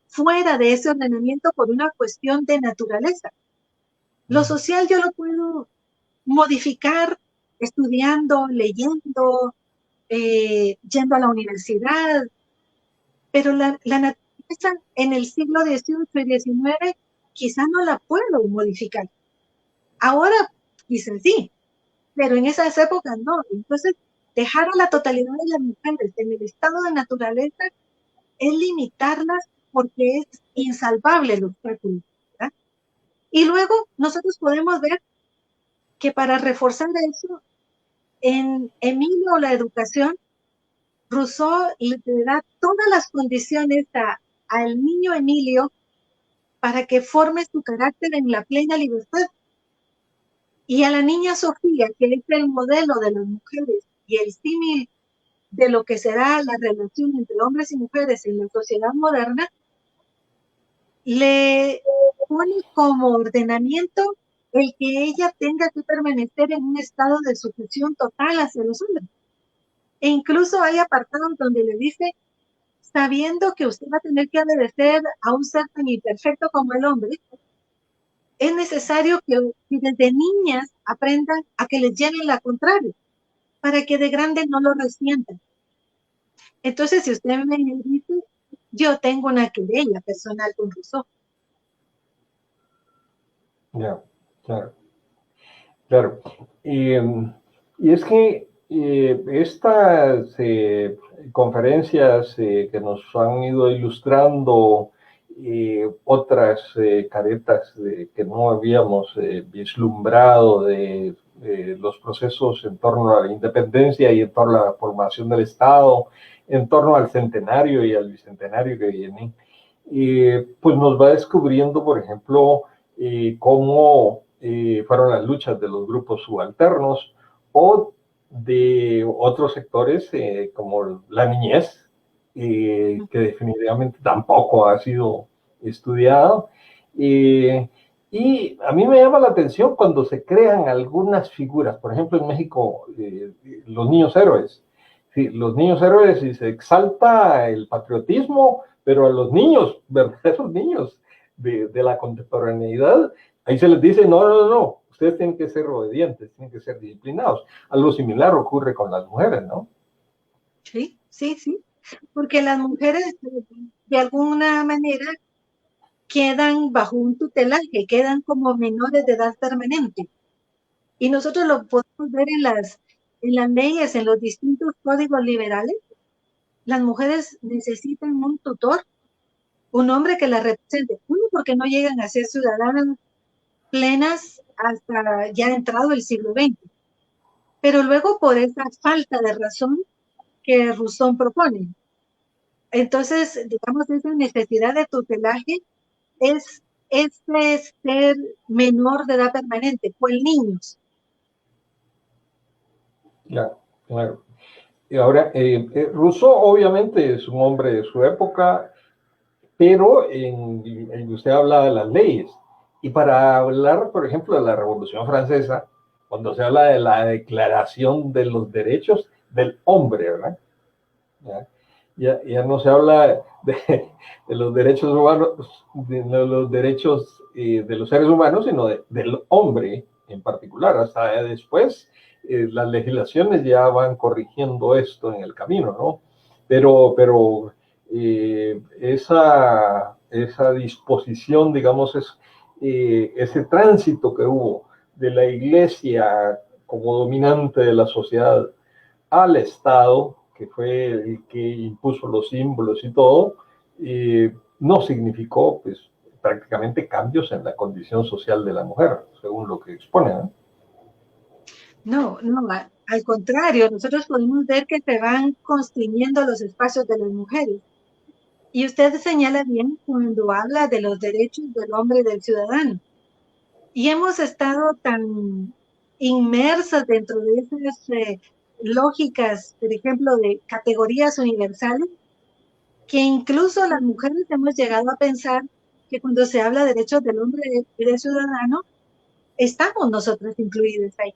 fuera de ese ordenamiento por una cuestión de naturaleza. Lo social yo lo puedo modificar estudiando, leyendo, yendo a la universidad, pero la naturaleza en el siglo XVIII y XIX quizá no la puedo modificar. Ahora quizás sí, pero en esas épocas no. Entonces, dejar a la totalidad de las mujeres en el estado de naturaleza es limitarlas porque es insalvable el obstáculo, ¿verdad? Y luego nosotros podemos ver que para reforzar eso, en Emilio la educación, Rousseau le da todas las condiciones al niño Emilio para que forme su carácter en la plena libertad. Y a la niña Sofía, que es el modelo de las mujeres y el símil de lo que será la relación entre hombres y mujeres en la sociedad moderna, le pone como ordenamiento el que ella tenga que permanecer en un estado de sujeción total hacia los hombres. E incluso hay apartados donde le dice, sabiendo que usted va a tener que obedecer a un ser tan imperfecto como el hombre, es necesario que desde niñas aprendan a que les lleven la contraria, para que de grandes no lo resientan. Entonces, si usted me dice, yo tengo una querella personal con Rousseau. Ya, claro. Y es que estas conferencias que nos han ido ilustrando otras caretas que no habíamos vislumbrado de los procesos en torno a la independencia y en torno a la formación del Estado, en torno al centenario y al bicentenario que viene, pues nos va descubriendo, por ejemplo, cómo fueron las luchas de los grupos subalternos o de otros sectores como la niñez, que definitivamente tampoco ha sido estudiado. Y a mí me llama la atención cuando se crean algunas figuras, por ejemplo en México, los niños héroes. Sí, los niños héroes, y se exalta el patriotismo, pero a los niños, verdaderos niños de la contemporaneidad, ahí se les dice, no, ustedes tienen que ser obedientes, tienen que ser disciplinados. Algo similar ocurre con las mujeres, ¿no? Sí, sí, sí, porque las mujeres de alguna manera quedan bajo un tutelaje, quedan como menores de edad permanente. Y nosotros lo podemos ver en las leyes, en los distintos códigos liberales. Las mujeres necesitan un tutor, un hombre que las represente. Uno, porque no llegan a ser ciudadanas plenas hasta ya entrado el siglo XX. Pero luego por esa falta de razón que Rousseau propone. Entonces, digamos, esa necesidad de tutelaje es ser menor de edad permanente, pues niños. Claro, claro. Y ahora, Rousseau obviamente es un hombre de su época, pero usted habla de las leyes. Y para hablar, por ejemplo, de la Revolución Francesa, cuando se habla de la Declaración de los Derechos del Hombre, ¿verdad? Ya no se habla de los derechos humanos, de los derechos de los seres humanos, sino del hombre en particular. Hasta después, las legislaciones ya van corrigiendo esto en el camino, ¿no? Pero esa disposición, digamos, ese tránsito que hubo de la Iglesia como dominante de la sociedad al Estado, que fue el que impuso los símbolos y todo, no significó pues, prácticamente cambios en la condición social de la mujer, según lo que expone, ¿no? No, al contrario, nosotros podemos ver que se van constriñendo los espacios de las mujeres. Y usted señala bien cuando habla de los derechos del hombre y del ciudadano. Y hemos estado tan inmersas dentro de esas lógicas, por ejemplo, de categorías universales, que incluso las mujeres hemos llegado a pensar que cuando se habla de derechos del hombre y del ciudadano, estamos nosotros incluidos ahí.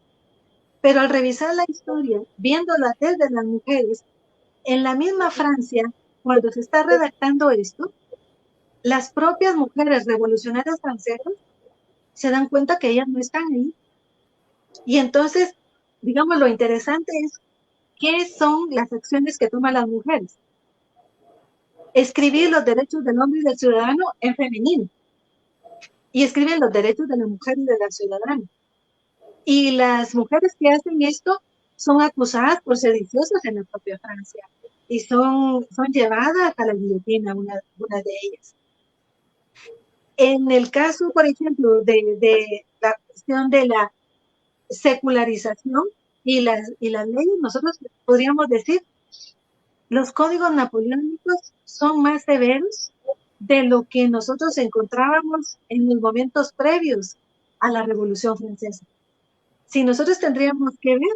Pero al revisar la historia, viéndola desde las mujeres, en la misma Francia, cuando se está redactando esto, las propias mujeres revolucionarias francesas se dan cuenta que ellas no están ahí. Y entonces, digamos, lo interesante es qué son las acciones que toman las mujeres. Escribir los derechos del hombre y del ciudadano en femenino. Y escriben los derechos de la mujer y de la ciudadana. Y las mujeres que hacen esto son acusadas por sediciosas en la propia Francia y son llevadas a la guillotina, una de ellas. En el caso, por ejemplo, de la cuestión de la secularización y las leyes, nosotros podríamos decir, los códigos napoleónicos son más severos de lo que nosotros encontrábamos en los momentos previos a la Revolución Francesa. Si nosotros tendríamos que ver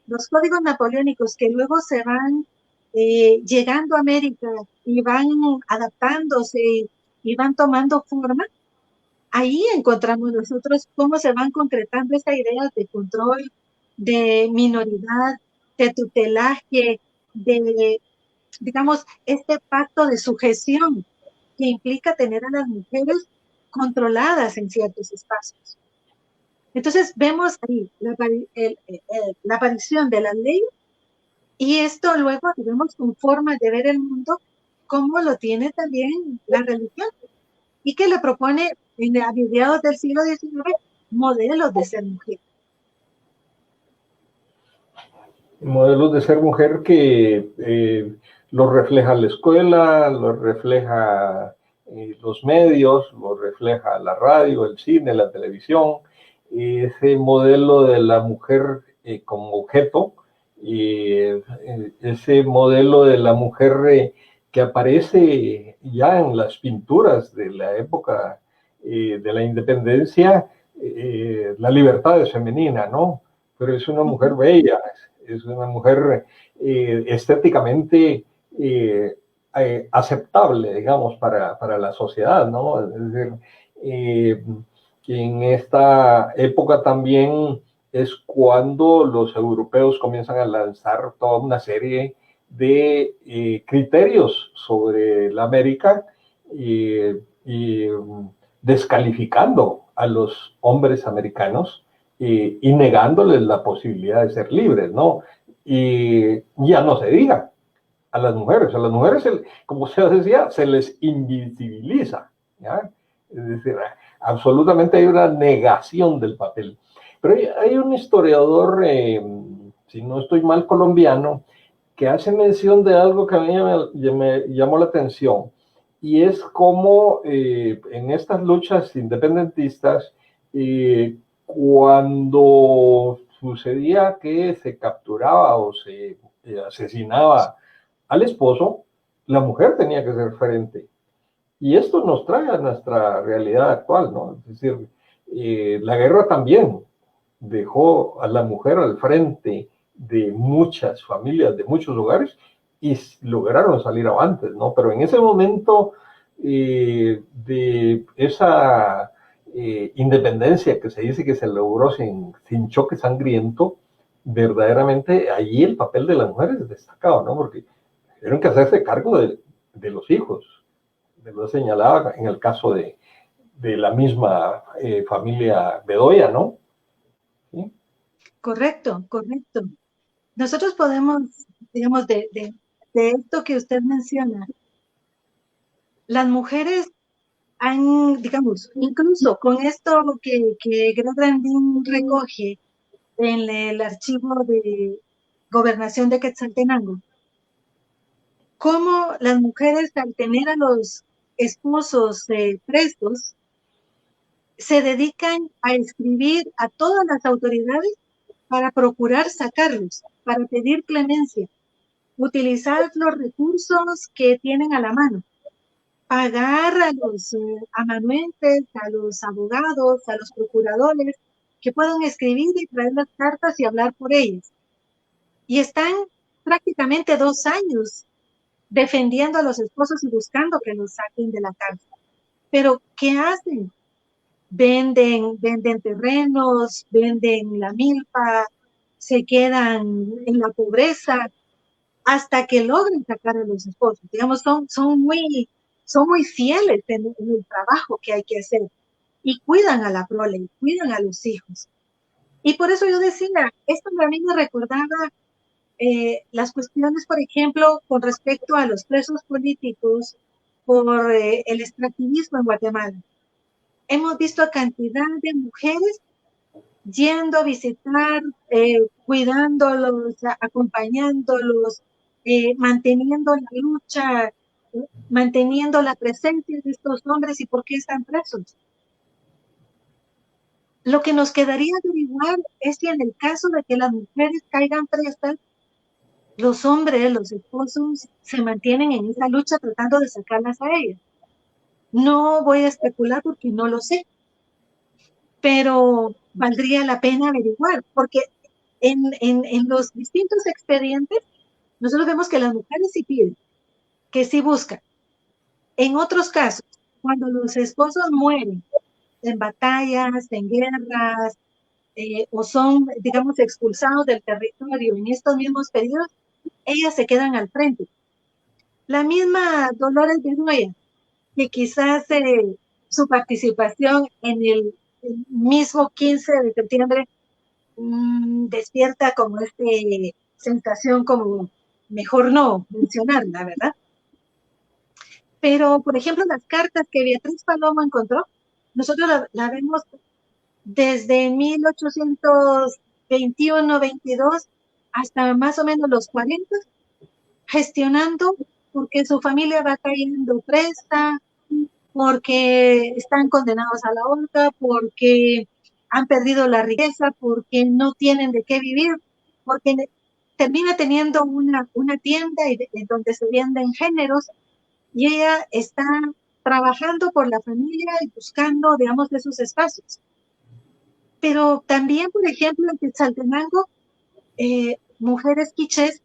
los códigos napoleónicos que luego se van llegando a América y van adaptándose y van tomando forma, ahí encontramos nosotros cómo se van concretando estas ideas de control, de minoridad, de tutelaje, de, digamos, este pacto de sujeción que implica tener a las mujeres controladas en ciertos espacios. Entonces vemos ahí la aparición de las leyes y esto luego vemos con formas de ver el mundo como lo tiene también la religión y que le propone a mediados del siglo XIX modelos de ser mujer. Modelos de ser mujer que lo refleja la escuela, lo refleja los medios, lo refleja la radio, el cine, la televisión, ese modelo de la mujer como objeto, ese modelo de la mujer que aparece ya en las pinturas de la época de la independencia, la libertad es femenina, ¿no? Pero es una mujer bella, es una mujer estéticamente aceptable, digamos, para la sociedad, ¿no? Es decir, en esta época también es cuando los europeos comienzan a lanzar toda una serie de criterios sobre la América y descalificando a los hombres americanos y negándoles la posibilidad de ser libres, ¿no? Y ya no se diga a las mujeres, como se decía, se les invisibiliza, ¿ya? Es decir, absolutamente hay una negación del papel. Pero hay un historiador, si no estoy mal, colombiano, que hace mención de algo que a mí me llamó la atención, y es como en estas luchas independentistas, cuando sucedía que se capturaba o se asesinaba al esposo, la mujer tenía que ser frente. Y esto nos trae a nuestra realidad actual, ¿no? Es decir, la guerra también dejó a la mujer al frente de muchas familias, de muchos hogares, y lograron salir avantes, ¿no? Pero en ese momento de esa independencia que se dice que se logró sin choque sangriento, verdaderamente allí el papel de las mujeres es destacado, ¿no? Porque tuvieron que hacerse cargo de los hijos. Lo señalaba en el caso de la misma familia Bedoya, ¿no? ¿Sí? Correcto, correcto. Nosotros podemos, digamos, de esto que usted menciona, las mujeres han, digamos, incluso con esto que Greg Grandin recoge en el archivo de Gobernación de Quetzaltenango, cómo las mujeres al tener a los esposos presos, se dedican a escribir a todas las autoridades para procurar sacarlos, para pedir clemencia, utilizar los recursos que tienen a la mano, pagar a los amanuenses, a los abogados, a los procuradores que puedan escribir y traer las cartas y hablar por ellas. Y están prácticamente 2 años defendiendo a los esposos y buscando que los saquen de la cárcel. Pero, ¿qué hacen? Venden terrenos, venden la milpa, se quedan en la pobreza hasta que logren sacar a los esposos. Digamos, son muy fieles en el trabajo que hay que hacer y cuidan a la prole, cuidan a los hijos. Y por eso yo decía, esto a mí me recordaba las cuestiones, por ejemplo, con respecto a los presos políticos por el extractivismo en Guatemala. Hemos visto a cantidad de mujeres yendo a visitar, cuidándolos, acompañándolos, manteniendo la lucha, manteniendo la presencia de estos hombres y por qué están presos. Lo que nos quedaría averiguar es si en el caso de que las mujeres caigan presas, los hombres, los esposos, se mantienen en esa lucha tratando de sacarlas a ellas. No voy a especular porque no lo sé, pero valdría la pena averiguar, porque en los distintos expedientes, nosotros vemos que las mujeres sí piden, que sí buscan. En otros casos, cuando los esposos mueren en batallas, en guerras, o son, digamos, expulsados del territorio en estos mismos periodos, ellas se quedan al frente. La misma Dolores Bedoya, que quizás su participación en el mismo 15 de septiembre despierta como sensación como mejor no mencionarla, ¿verdad? Pero, por ejemplo, las cartas que Beatriz Palomo encontró, nosotros la vemos desde 1821-22 hasta más o menos los 40, gestionando porque su familia va cayendo presta, porque están condenados a la horca, porque han perdido la riqueza, porque no tienen de qué vivir, porque termina teniendo una tienda en donde se venden géneros y ella está trabajando por la familia y buscando, digamos, esos espacios. Pero también, por ejemplo, en Quetzaltenango, mujeres quichés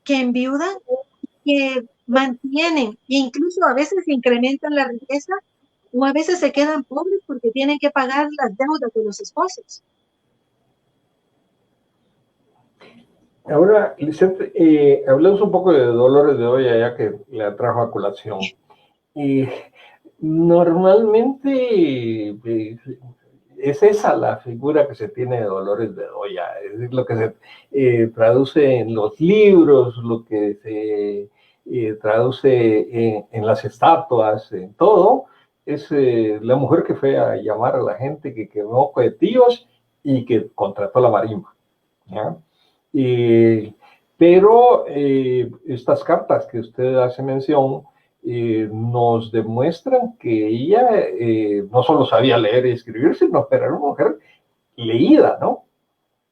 que enviudan, que mantienen, incluso a veces incrementan la riqueza, o a veces se quedan pobres porque tienen que pagar las deudas de los esposos. Ahora, Lisette, hablemos un poco de Dolores de Olla, ya que la trajo a colación. Normalmente es esa la figura que se tiene de Dolores de Olla, es lo que se traduce en los libros, lo que se traduce en las estatuas, en todo. Es la mujer que fue a llamar a la gente, que quemó cohetillos y que contrató la marimba, ¿ya? Pero estas cartas que usted hace mención nos demuestran que ella no solo sabía leer y escribir, sino que era una mujer leída, ¿no?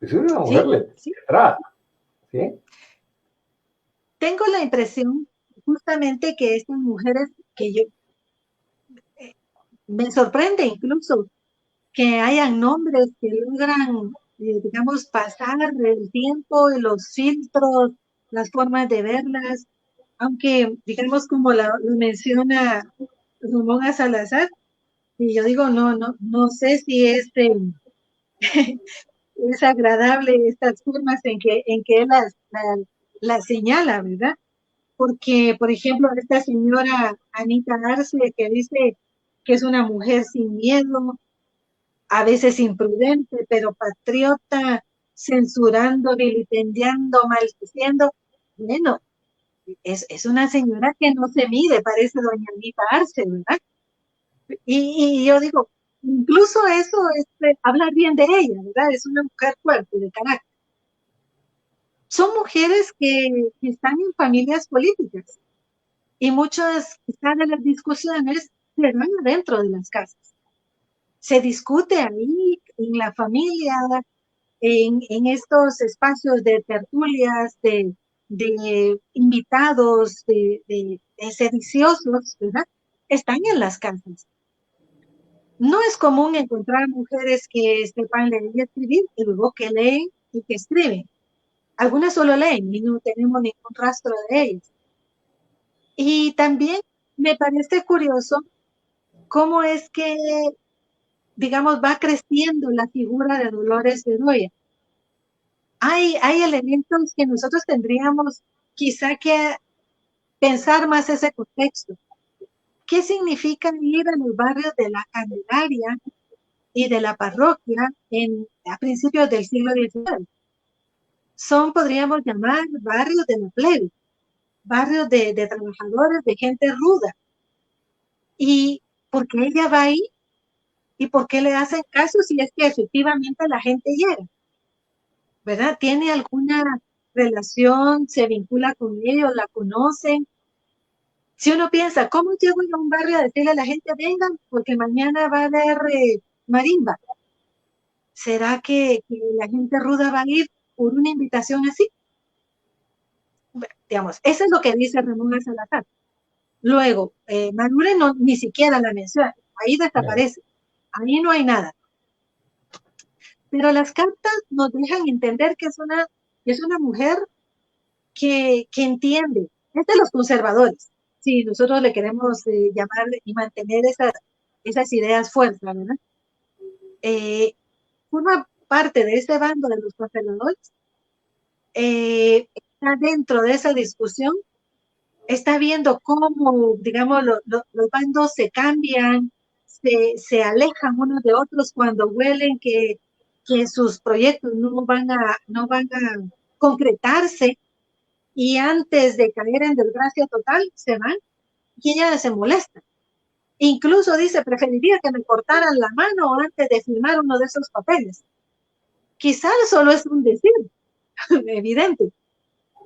Es una mujer letrada, ¿sí? Tengo la impresión justamente que estas mujeres que yo me sorprende incluso que hayan nombres que logran, digamos, pasar el tiempo y los filtros, las formas de verlas, aunque, digamos, como lo menciona Ramón Salazar, y yo digo, no sé si es agradable estas formas en que él las señala, ¿verdad? Porque, por ejemplo, esta señora Anita Arce, que dice que es una mujer sin miedo, a veces imprudente, pero patriota, censurando, vilipendiando, maldiciendo. Bueno, es una señora que no se mide, parece doña Anita Arce, ¿verdad? Y yo digo, incluso eso es hablar bien de ella, ¿verdad? Es una mujer fuerte, de carácter. Son mujeres que están en familias políticas y muchas quizás de las discusiones se dan adentro de las casas. Se discute ahí en la familia, en estos espacios de tertulias, de invitados, de sediciosos, ¿verdad? Están en las casas. No es común encontrar mujeres que sepan leer y escribir y luego que leen y que escriben. Algunas solo leen y no tenemos ningún rastro de ellas. Y también me parece curioso cómo es que, digamos, va creciendo la figura de Dolores Bedoya. Hay elementos que nosotros tendríamos quizá que pensar más ese contexto. ¿Qué significa ir a los barrios de la Candelaria y de la parroquia a principios del siglo XIX? Podríamos llamar barrios de la plebe, barrios de trabajadores, de gente ruda. ¿Y por qué ella va ahí? ¿Y por qué le hacen caso si es que efectivamente la gente llega? ¿Verdad? ¿Tiene alguna relación? ¿Se vincula con ellos? ¿La conocen? Si uno piensa, ¿cómo llego yo a un barrio a decirle a la gente, vengan, porque mañana va a haber marimba? ¿Será que la gente ruda va a ir por una invitación así? Digamos, eso es lo que dice Ramón Salazar. Luego, Madure ni siquiera la menciona, ahí desaparece, ahí no hay nada. Pero las cartas nos dejan entender que es una mujer que entiende, es de los conservadores, si nosotros le queremos llamar y mantener esas ideas fuertes, ¿verdad? Forma parte de ese bando de los conservadores, está dentro de esa discusión, está viendo cómo, digamos, los bandos se cambian, se alejan unos de otros cuando huelen que sus proyectos no van a concretarse, y antes de caer en desgracia total, se van y ella se molesta. Incluso dice, preferiría que me cortaran la mano antes de firmar uno de esos papeles. Quizás solo es un decir, evidente,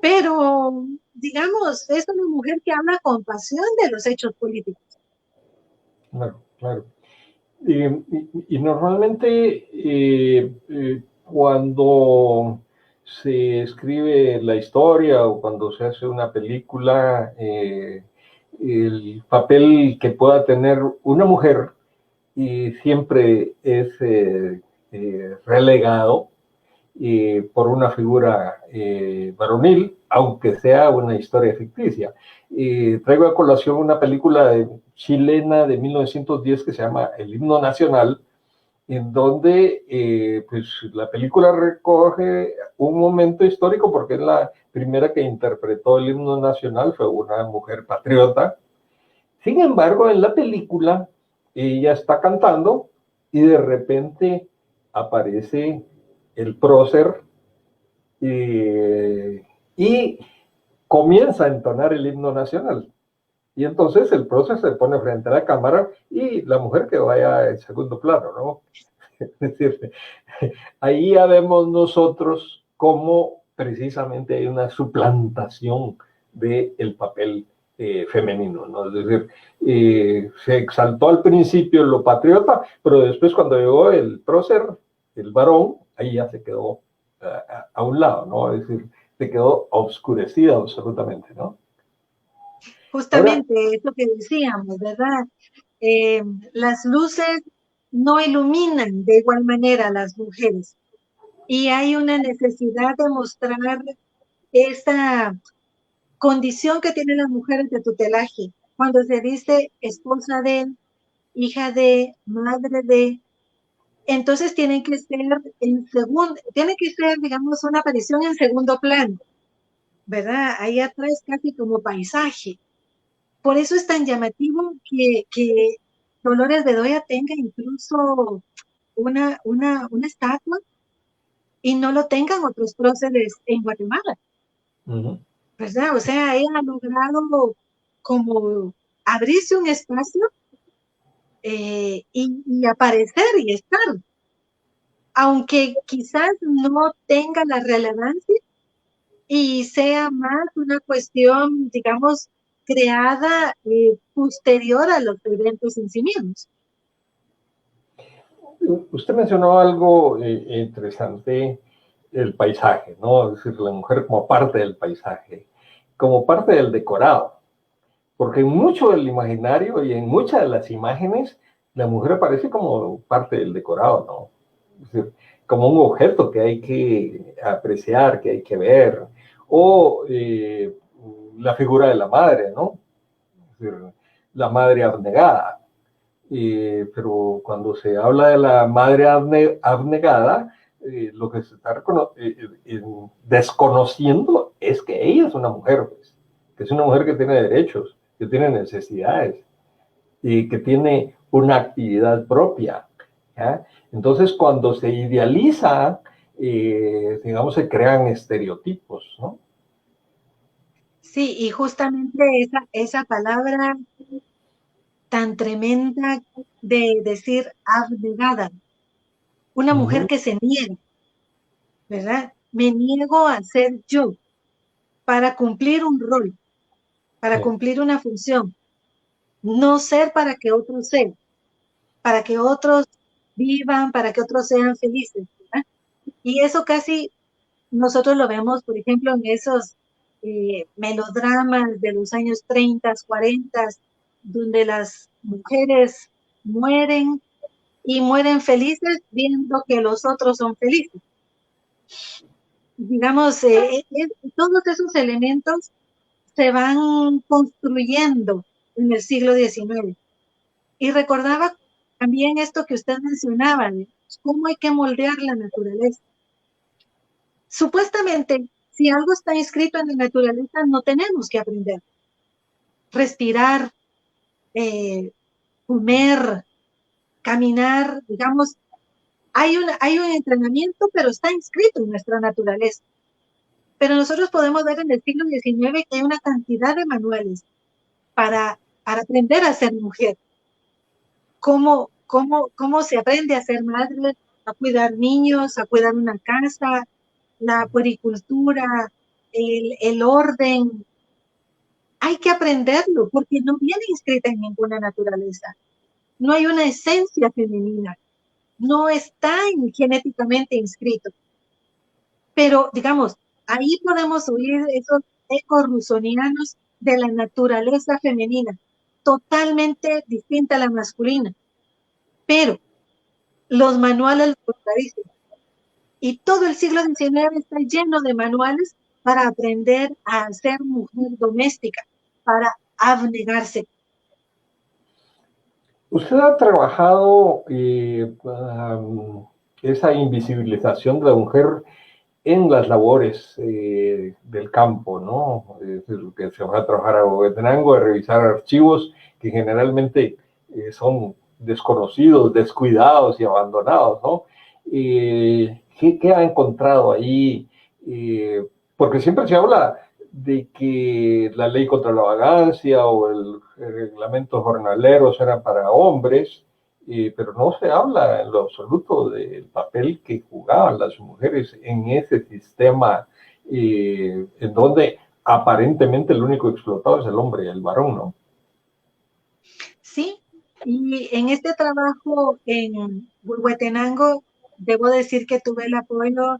pero digamos, es una mujer que habla con pasión de los hechos políticos. Claro, claro. Y normalmente cuando se escribe la historia o cuando se hace una película, el papel que pueda tener una mujer siempre es relegado por una figura varonil, aunque sea una historia ficticia. Traigo a colación una película chilena de 1910 que se llama El Himno Nacional, en donde pues, la película recoge un momento histórico porque es la primera que interpretó el himno nacional, fue una mujer patriota. Sin embargo, en la película ella está cantando y de repente aparece el prócer y comienza a entonar el himno nacional. Y entonces el prócer se pone frente a la cámara y la mujer que vaya en segundo plano, ¿no? Es decir, ahí ya vemos nosotros cómo precisamente hay una suplantación del papel femenino, ¿no? Es decir, se exaltó al principio lo patriota, pero después cuando llegó el prócer, el varón, ahí ya se quedó a un lado, ¿no? Es decir, se quedó oscurecida absolutamente, ¿no? Ahora, Justamente eso que decíamos, ¿verdad? Las luces no iluminan de igual manera a las mujeres y hay una necesidad de mostrar esa condición que tienen las mujeres de tutelaje. Cuando se dice esposa de, hija de, madre de, entonces tienen que ser tiene que ser, digamos, una aparición en segundo plano, ¿verdad? Ahí atrás casi como paisaje. Por eso es tan llamativo que Dolores Bedoya tenga incluso una estatua y no lo tengan otros próceres en Guatemala, ¿verdad? O sea, ella ha logrado como abrirse un espacio y aparecer y estar, aunque quizás no tenga la relevancia y sea más una cuestión, digamos, creada posterior a los eventos en sí mismos. usted mencionó algo interesante, el paisaje, ¿no? Es decir, la mujer como parte del paisaje, como parte del decorado, porque en mucho del imaginario y en muchas de las imágenes, la mujer aparece como parte del decorado, ¿no? Es decir, como un objeto que hay que apreciar, que hay que ver, o la figura de la madre, ¿no? Es decir, la madre abnegada. Pero cuando se habla de la madre abnegada, lo que se está desconociendo es que ella es una mujer, pues, que es una mujer que tiene derechos, que tiene necesidades y que tiene una actividad propia. ¿Ya? Entonces, cuando se idealiza, digamos, se crean estereotipos, ¿no? Sí, y justamente esa palabra tan tremenda de decir abnegada, una mujer que se niega, ¿verdad? Me niego a ser yo para cumplir un rol, para Sí. cumplir una función, no ser para que otros sean, para que otros vivan, para que otros sean felices, ¿verdad? Y eso casi nosotros lo vemos, por ejemplo, en esos melodramas de los años 30, 40, donde las mujeres mueren y mueren felices viendo que los otros son felices. Digamos, todos esos elementos se van construyendo en el siglo XIX. Y recordaba también esto que usted mencionaba, de cómo hay que moldear la naturaleza. Supuestamente, si algo está inscrito en la naturaleza, no tenemos que aprender. Respirar, comer, caminar, digamos, hay un entrenamiento, pero está inscrito en nuestra naturaleza. Pero nosotros podemos ver en el siglo XIX que hay una cantidad de manuales para aprender a ser mujer. Cómo se aprende a ser madre, a cuidar niños, a cuidar una casa, la puericultura, el orden, hay que aprenderlo porque no viene inscrita en ninguna naturaleza. No hay una esencia femenina, no está genéticamente inscrito. Pero, digamos, ahí podemos oír esos ecos rusonianos de la naturaleza femenina, totalmente distinta a la masculina. Pero los manuales lo contradicen. Y todo el siglo XIX está lleno de manuales para aprender a ser mujer doméstica, para abnegarse. Usted ha trabajado esa invisibilización de la mujer en las labores del campo, ¿no? Es decir, que se va a trabajar a Huehuetenango, a revisar archivos que generalmente son desconocidos, descuidados y abandonados, ¿no? ¿Qué ha encontrado ahí? Porque siempre se habla de que la ley contra la vagancia o el reglamento jornaleros eran para hombres, pero no se habla en lo absoluto del papel que jugaban las mujeres en ese sistema en donde aparentemente el único explotado es el hombre, el varón, ¿no? Sí, y en este trabajo en Huehuetenango, debo decir que tuve el apoyo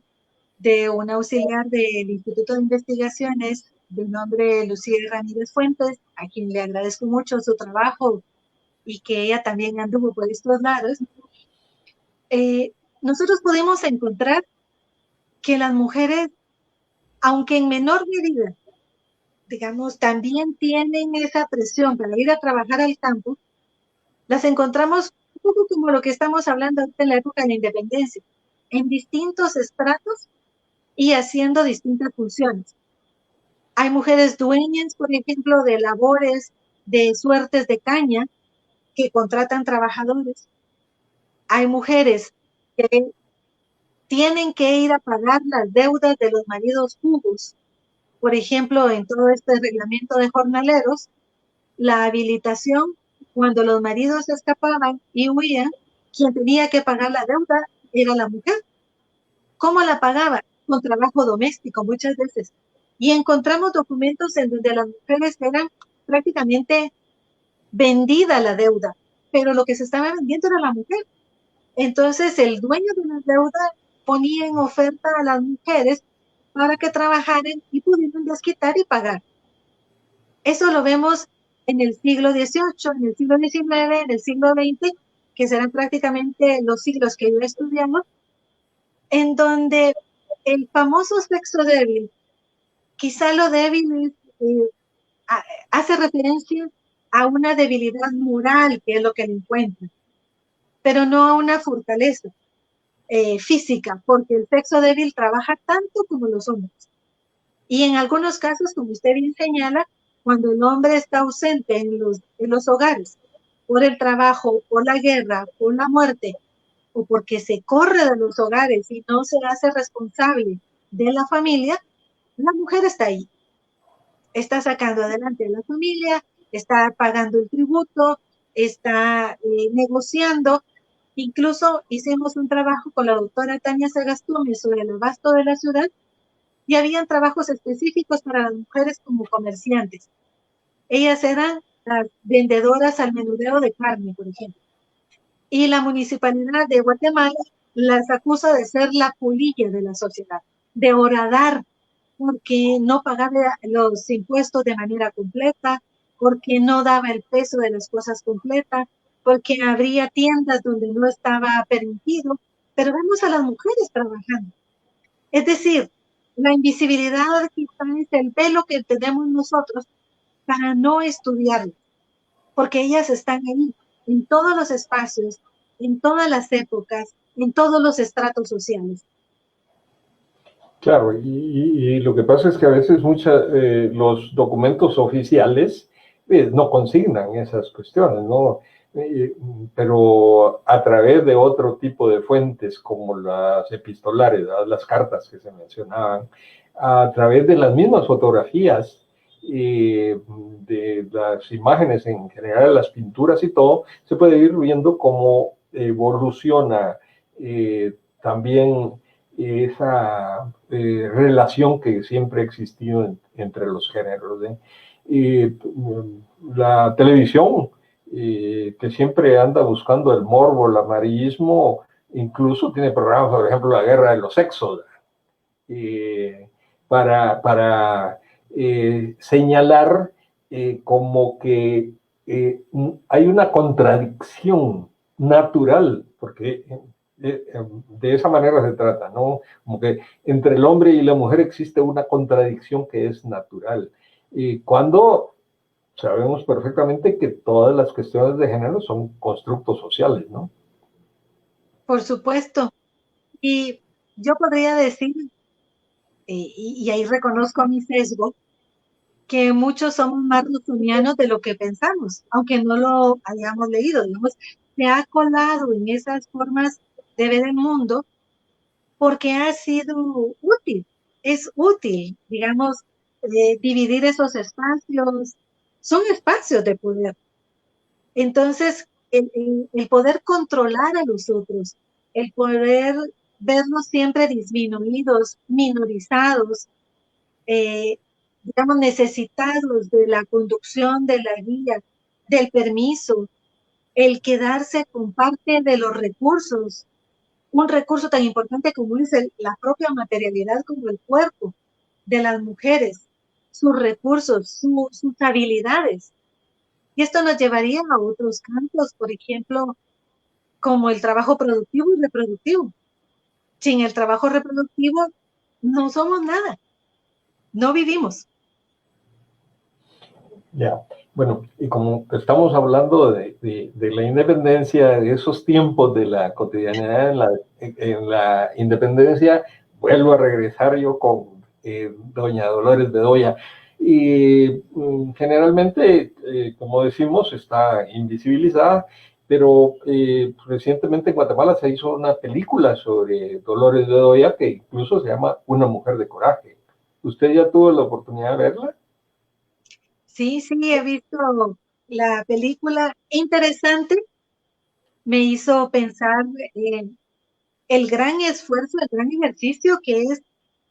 de un auxiliar del Instituto de Investigaciones de nombre Lucía Ramírez Fuentes, a quien le agradezco mucho su trabajo y que ella también anduvo por estos lados. Nosotros pudimos encontrar que las mujeres, aunque en menor medida, digamos, también tienen esa presión para ir a trabajar al campo, las encontramos un poco como lo que estamos hablando en la época de la independencia, en distintos estratos y haciendo distintas funciones. Hay mujeres dueñas, por ejemplo, de labores de suertes de caña que contratan trabajadores. Hay mujeres que tienen que ir a pagar las deudas de los maridos jugos. Por ejemplo, en todo este reglamento de jornaleros, la habilitación, cuando los maridos escapaban y huían, quien tenía que pagar la deuda era la mujer. ¿Cómo la pagaba? Con trabajo doméstico muchas veces. Y encontramos documentos en donde las mujeres eran prácticamente vendida la deuda, pero lo que se estaba vendiendo era la mujer. Entonces el dueño de la deuda ponía en oferta a las mujeres para que trabajaran y pudieran desquitar y pagar. Eso lo vemos en el siglo XVIII, en el siglo XIX, en el siglo XX, que serán prácticamente los siglos que yo he estudiado, en donde el famoso sexo débil, quizá lo débil hace referencia a una debilidad moral, que es lo que le encuentra, pero no a una fortaleza física, porque el sexo débil trabaja tanto como los hombres. Y en algunos casos, como usted bien señala, cuando el hombre está ausente en los hogares, por el trabajo, por la guerra, por la muerte, o porque se corre de los hogares y no se hace responsable de la familia, la mujer está ahí. Está sacando adelante a la familia, está pagando el tributo, está negociando. Incluso hicimos un trabajo con la doctora Tania Sagastume sobre el abasto de la ciudad y habían trabajos específicos para las mujeres como comerciantes. Ellas eran las vendedoras al menudeo de carne, por ejemplo. Y la municipalidad de Guatemala las acusa de ser la polilla de la sociedad, de horadar, porque no pagaba los impuestos de manera completa, porque no daba el peso de las cosas completas, porque habría tiendas donde no estaba permitido, pero vemos a las mujeres trabajando. Es decir, la invisibilidad quizás es el velo que tenemos nosotros para no estudiarlo, porque ellas están ahí, en todos los espacios, en todas las épocas, en todos los estratos sociales. Claro, y lo que pasa es que a veces los documentos oficiales no consignan esas cuestiones, ¿no? Pero a través de otro tipo de fuentes como las epistolares, las cartas que se mencionaban, a través de las mismas fotografías, de las imágenes en general, las pinturas y todo, se puede ir viendo cómo evoluciona también esa relación que siempre ha existido entre los géneros. La televisión, que siempre anda buscando el morbo, el amarillismo, incluso tiene programas, por ejemplo, la guerra de los sexos, para señalar como que hay una contradicción natural, porque de esa manera se trata, ¿no? Como que entre el hombre y la mujer existe una contradicción que es natural. Y cuando sabemos perfectamente que todas las cuestiones de género son constructos sociales, ¿no? Por supuesto. Y yo podría decir, y ahí reconozco mi sesgo, que muchos somos más rusonianos de lo que pensamos, aunque no lo hayamos leído, digamos, se ha colado en esas formas de ver el mundo porque ha sido útil, es útil, digamos, dividir esos espacios, son espacios de poder. Entonces, el poder controlar a los otros, el poder verlos siempre disminuidos, minorizados, eh, digamos, necesitados de la conducción, de la guía, del permiso, el quedarse con parte de los recursos, un recurso tan importante como es la propia materialidad, como el cuerpo de las mujeres, sus recursos, sus habilidades. Y esto nos llevaría a otros campos, por ejemplo, como el trabajo productivo y reproductivo. Sin el trabajo reproductivo no somos nada, no vivimos. Ya, bueno, y como estamos hablando de la independencia, de esos tiempos de la cotidianidad en la independencia, vuelvo a regresar yo con doña Dolores Bedoya. Y generalmente, como decimos, está invisibilizada, pero recientemente en Guatemala se hizo una película sobre Dolores Bedoya que incluso se llama Una mujer de coraje. ¿Usted ya tuvo la oportunidad de verla? Sí, sí, he visto la película interesante, me hizo pensar en el gran esfuerzo, el gran ejercicio que es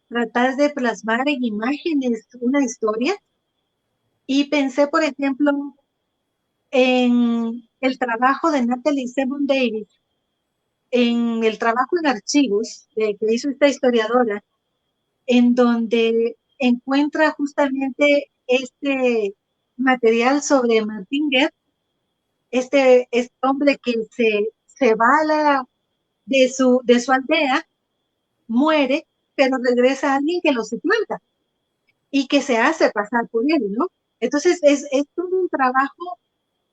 tratar de plasmar en imágenes una historia. Y pensé, por ejemplo, en el trabajo de Natalie Semon Davis, en el trabajo en archivos que hizo esta historiadora, en donde encuentra justamente este material sobre Martin Goethe, este hombre que se va de su aldea, muere, pero regresa a alguien que lo suplanta y que se hace pasar por él, ¿no? Entonces es todo un trabajo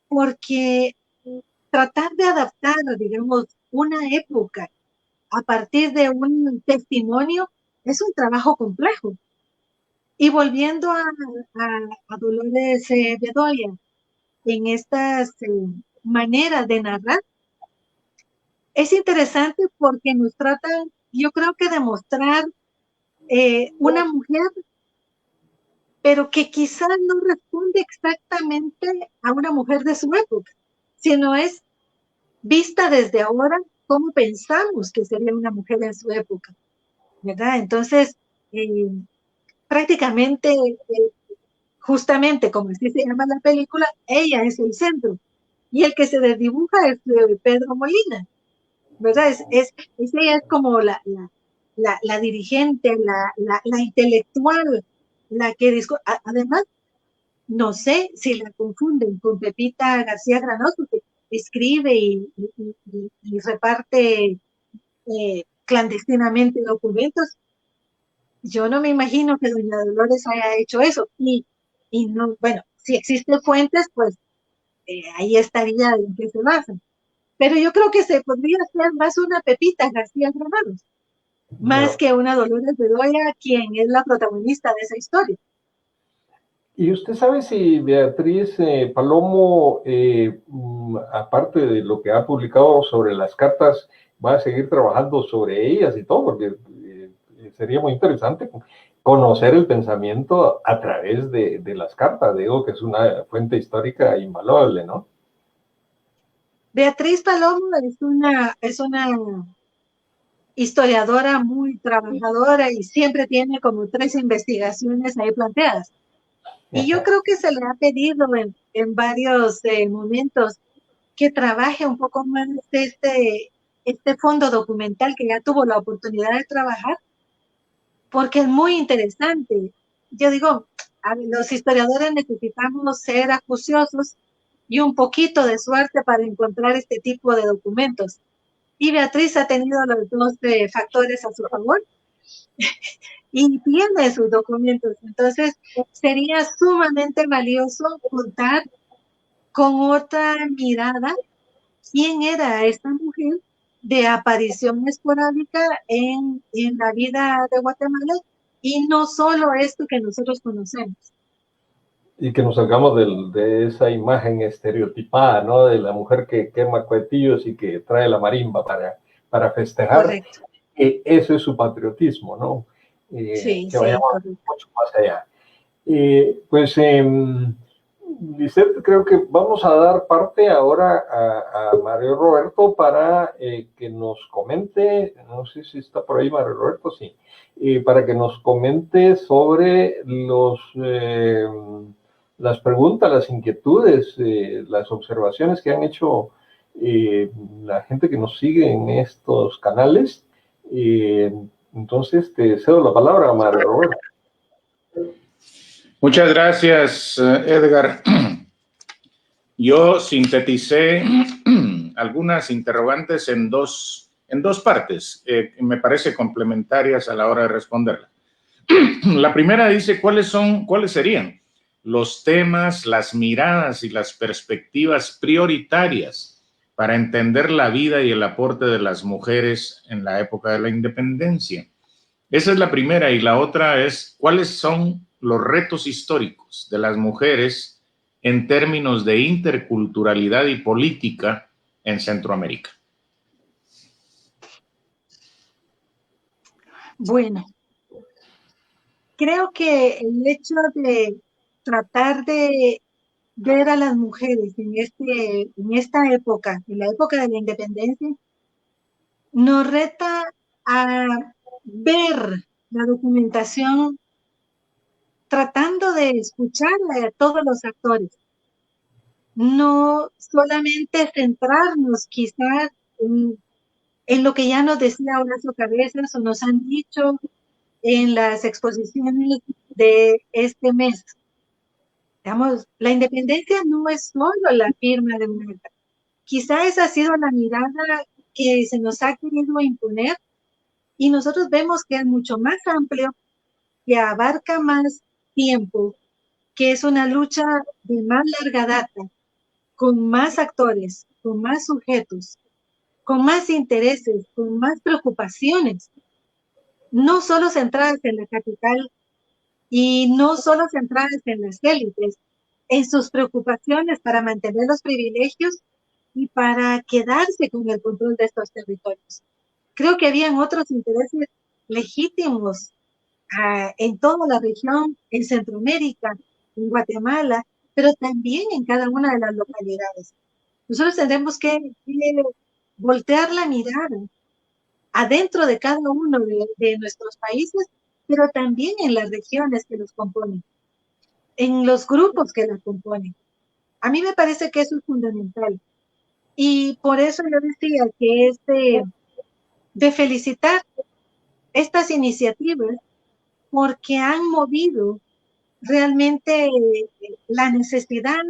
porque tratar de adaptar, digamos, una época a partir de un testimonio es un trabajo complejo. Y volviendo a Dolores Bedoya, en estas maneras de narrar, es interesante porque nos tratan, yo creo que de mostrar una mujer, pero que quizás no responde exactamente a una mujer de su época, sino es vista desde ahora cómo pensamos que sería una mujer en su época, ¿verdad? Entonces, eh, prácticamente, justamente como así se llama la película, ella es el centro y el que se desdibuja es Pedro Molina, ¿verdad? Ella es como la dirigente, la intelectual, la que además, no sé si la confunden con Pepita García Granoso, que escribe y reparte clandestinamente documentos. Yo no me imagino que doña Dolores haya hecho eso. Y no, bueno, si existen fuentes, pues ahí estaría en qué se basan. Pero yo creo que se podría hacer más una Pepita García Granados, más No. que una Dolores Bedoya, quien es la protagonista de esa historia. ¿Y usted sabe si Beatriz Palomo, aparte de lo que ha publicado sobre las cartas, va a seguir trabajando sobre ellas y todo? Porque sería muy interesante conocer el pensamiento a través de las cartas. Digo que es una fuente histórica invaluable, ¿no? Beatriz Palomo es una historiadora muy trabajadora y siempre tiene como 3 investigaciones ahí planteadas. Y yo creo que se le ha pedido en varios momentos que trabaje un poco más este fondo documental que ya tuvo la oportunidad de trabajar, porque es muy interesante. Yo digo, los historiadores necesitamos ser acuciosos y un poquito de suerte para encontrar este tipo de documentos. Y Beatriz ha tenido los dos factores a su favor y tiene sus documentos. Entonces, sería sumamente valioso contar con otra mirada quién era esta mujer de aparición esporádica en la vida de Guatemala y no solo esto que nosotros conocemos. Y que nos salgamos de esa imagen estereotipada, ¿no? De la mujer que quema cohetillos y que trae la marimba para festejar. Correcto. Eso es su patriotismo, ¿no? Sí, que vayamos correcto. mucho más allá. Pues, Lisette, creo que vamos a dar parte ahora a Mario Roberto para que nos comente, no sé si está por ahí Mario Roberto, sí, para que nos comente sobre las preguntas, las inquietudes, las observaciones que han hecho la gente que nos sigue en estos canales. Entonces, te cedo la palabra, Mario Roberto. Muchas gracias, Edgar. Yo sinteticé algunas interrogantes en dos partes, me parece complementarias a la hora de responderla. La primera dice cuáles serían los temas, las miradas y las perspectivas prioritarias para entender la vida y el aporte de las mujeres en la época de la independencia. Esa es la primera, y la otra es cuáles son los retos históricos de las mujeres en términos de interculturalidad y política en Centroamérica. Bueno, creo que el hecho de tratar de ver a las mujeres en esta época, en la época de la independencia, nos reta a ver la documentación tratando de escuchar a todos los actores, no solamente centrarnos quizás en lo que ya nos decía Horacio Cabezas o nos han dicho en las exposiciones de este mes. Digamos, la independencia no es solo la firma de una etapa. Quizá esa ha sido la mirada que se nos ha querido imponer y nosotros vemos que es mucho más amplio, que abarca más tiempo, que es una lucha de más larga data, con más actores, con más sujetos, con más intereses, con más preocupaciones, no solo centradas en la capital y no solo centradas en las élites, en sus preocupaciones para mantener los privilegios y para quedarse con el control de estos territorios. Creo que habían otros intereses legítimos en toda la región, en Centroamérica, en Guatemala, pero también en cada una de las localidades. Nosotros tendremos que voltear la mirada adentro de cada uno de nuestros países, pero también en las regiones que los componen, en los grupos que la componen. A mí me parece que eso es fundamental. Y por eso yo decía que es de felicitar estas iniciativas porque han movido realmente la necesidad,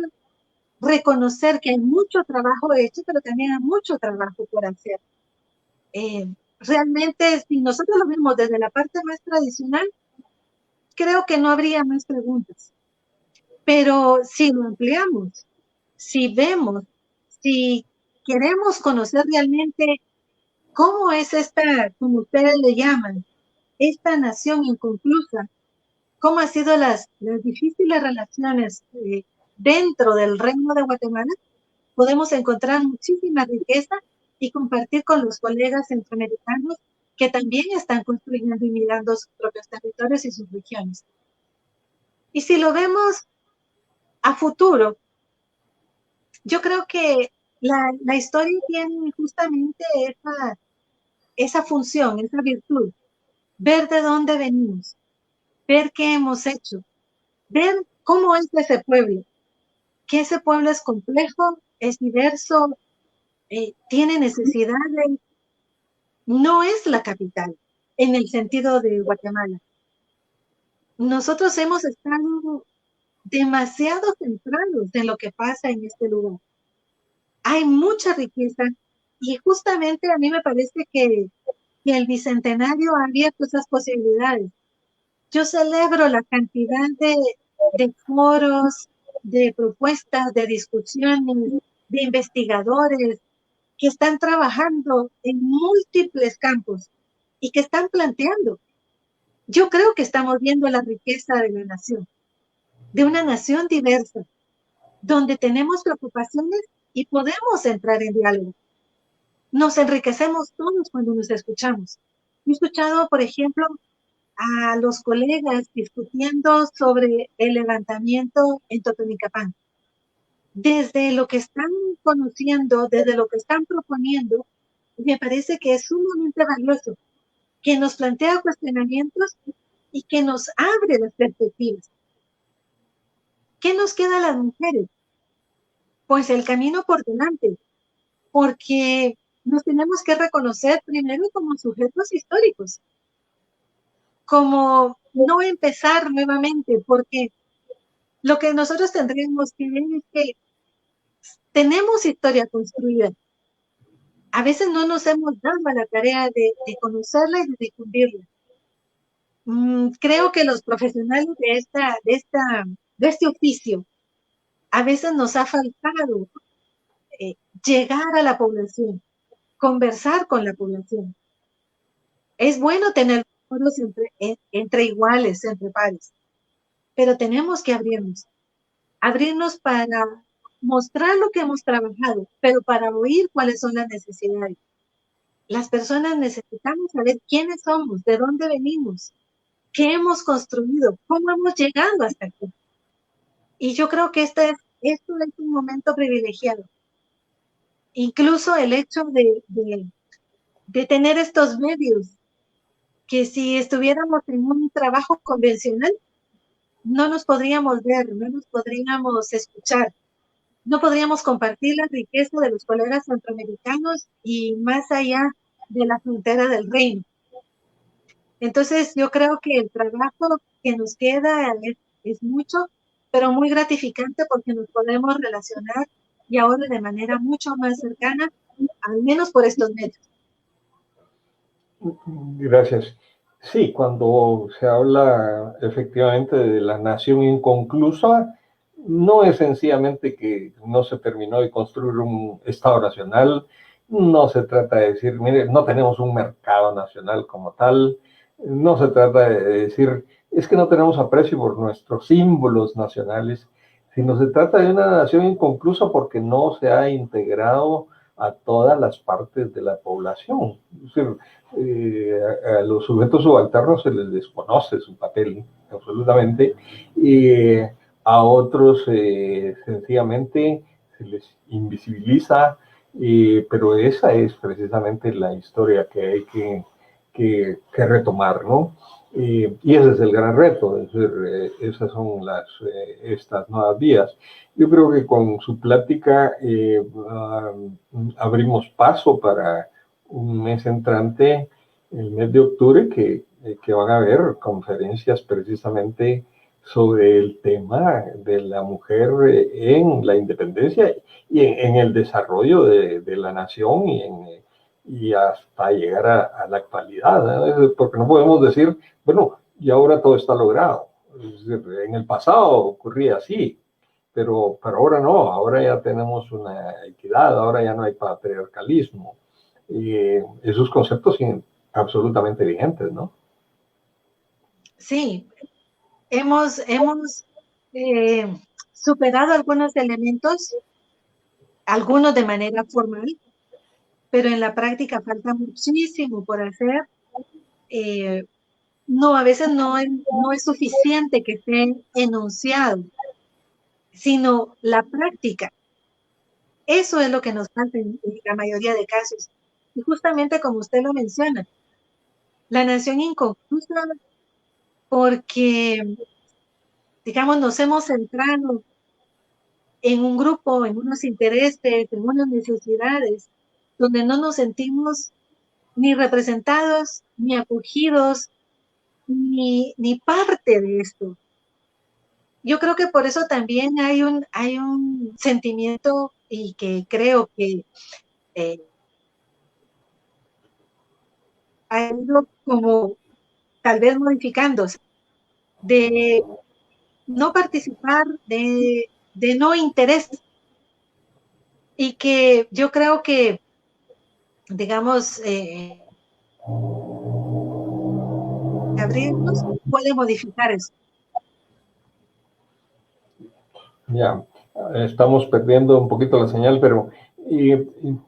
reconocer que hay mucho trabajo hecho, pero también hay mucho trabajo por hacer. Realmente, si nosotros lo vemos desde la parte más tradicional, creo que no habría más preguntas. Pero si lo ampliamos, si vemos, si queremos conocer realmente cómo es esta, como ustedes le llaman, esta nación inconclusa, cómo han sido las difíciles relaciones dentro del Reino de Guatemala, podemos encontrar muchísima riqueza y compartir con los colegas centroamericanos que también están construyendo y mirando sus propios territorios y sus regiones. Y si lo vemos a futuro, yo creo que la historia tiene justamente esa función, esa virtud, ver de dónde venimos, ver qué hemos hecho, ver ¿Cómo es ese pueblo? Que ese pueblo es complejo, es diverso, tiene necesidades, no es la capital en el sentido de Guatemala. Nosotros hemos estado demasiado centrados en lo que pasa en este lugar. Hay mucha riqueza y justamente a mí me parece que el Bicentenario ha abierto esas posibilidades. Yo celebro la cantidad de foros, de propuestas, de discusiones, de investigadores que están trabajando en múltiples campos y que están planteando. Yo creo que estamos viendo la riqueza de la nación, de una nación diversa, donde tenemos preocupaciones y podemos entrar en diálogo. Nos enriquecemos todos cuando nos escuchamos. He escuchado, por ejemplo, a los colegas discutiendo sobre el levantamiento en Totonicapán. Desde lo que están conociendo, desde lo que están proponiendo, me parece que es sumamente valioso, que nos plantea cuestionamientos y que nos abre las perspectivas. ¿Qué nos queda a las mujeres? Pues el camino por delante, porque nos tenemos que reconocer primero como sujetos históricos, como no empezar nuevamente, porque lo que nosotros tendremos que ver es que tenemos historia construida. A veces no nos hemos dado a la tarea de conocerla y de difundirla. Creo que los profesionales de este oficio, a veces nos ha faltado llegar a la población, conversar con la población. Es bueno tener foros entre iguales, entre pares, pero tenemos que abrirnos para mostrar lo que hemos trabajado, pero para oír cuáles son las necesidades. Las personas necesitamos saber quiénes somos, de dónde venimos, qué hemos construido, cómo hemos llegado hasta aquí. Y yo creo que esto es un momento privilegiado. Incluso el hecho de tener estos medios, que si estuviéramos en un trabajo convencional, no nos podríamos ver, no nos podríamos escuchar, no podríamos compartir la riqueza de los colegas centroamericanos y más allá de la frontera del reino. Entonces, yo creo que el trabajo que nos queda es mucho, pero muy gratificante porque nos podemos relacionar y ahora de manera mucho más cercana, al menos por estos medios. Gracias. Sí, cuando se habla efectivamente de la nación inconclusa, no es sencillamente que no se terminó de construir un Estado nacional, no se trata de decir, mire, no tenemos un mercado nacional como tal, no se trata de decir, es que no tenemos aprecio por nuestros símbolos nacionales, sino se trata de una nación inconclusa porque no se ha integrado a todas las partes de la población. Es decir, a los sujetos subalternos se les desconoce su papel absolutamente, y a otros sencillamente se les invisibiliza, pero esa es precisamente la historia que hay que retomar, ¿no? Y ese es el gran reto, es decir, esas son estas nuevas vías. Yo creo que con su plática abrimos paso para un mes entrante, el mes de octubre, que van a haber conferencias precisamente sobre el tema de la mujer en la independencia y en el desarrollo de la nación y hasta llegar a la actualidad, ¿no? Porque no podemos decir, bueno, y ahora todo está logrado. Es decir, en el pasado ocurría así, pero ahora no, ahora ya tenemos una equidad, ahora ya no hay patriarcalismo. Y esos conceptos siguen absolutamente vigentes, ¿no? Sí, hemos superado algunos elementos, algunos de manera formal, pero en la práctica falta muchísimo por hacer. No, a veces no es suficiente que esté enunciado, sino la práctica. Eso es lo que nos falta en la mayoría de casos. Y justamente como usted lo menciona, la nación inconclusa, porque digamos, nos hemos centrado en un grupo, en unos intereses, en unas necesidades, donde no nos sentimos ni representados, ni acogidos, ni parte de esto. Yo creo que por eso también hay un sentimiento y que creo que ha ido como tal vez modificándose, de no participar, de no interés, y que yo creo que, digamos, abrirnos puede modificar eso. Ya, estamos perdiendo un poquito la señal, pero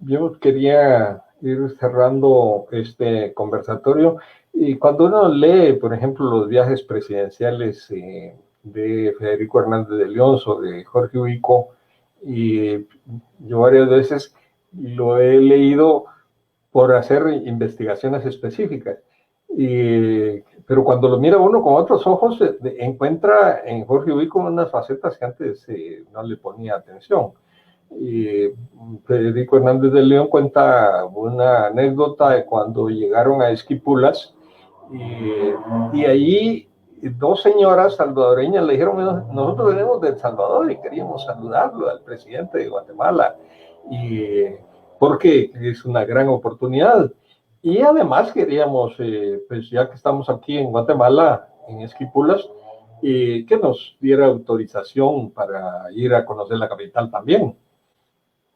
yo quería ir cerrando este conversatorio. Y cuando uno lee, por ejemplo, los viajes presidenciales de Federico Hernández de León o de Jorge Ubico, y yo varias veces lo he leído por hacer investigaciones específicas. Pero cuando lo mira uno con otros ojos, encuentra en Jorge Ubico unas facetas que antes no le ponía atención. Federico Hernández de León cuenta una anécdota de cuando llegaron a Esquipulas y allí dos señoras salvadoreñas le dijeron: nosotros venimos de El Salvador y queríamos saludarlo al presidente de Guatemala, porque es una gran oportunidad. Y además queríamos, pues ya que estamos aquí en Guatemala, en Esquipulas, que nos diera autorización para ir a conocer la capital también.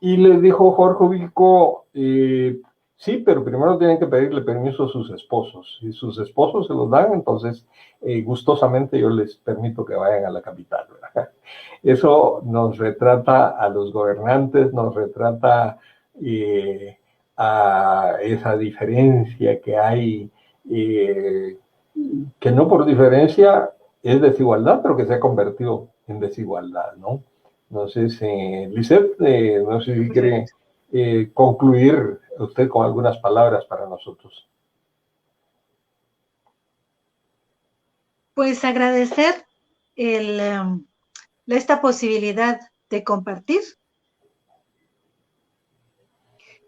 Y les dijo Jorge Ubico: sí, pero primero tienen que pedirle permiso a sus esposos. Si sus esposos se los dan, entonces gustosamente yo les permito que vayan a la capital, ¿verdad? Eso nos retrata a los gobernantes, nos retrata a esa diferencia que hay, que no por diferencia es desigualdad, pero que se ha convertido en desigualdad, ¿no? Entonces, Lisette, no sé si quiere concluir usted con algunas palabras para nosotros. Pues agradecer esta posibilidad de compartir,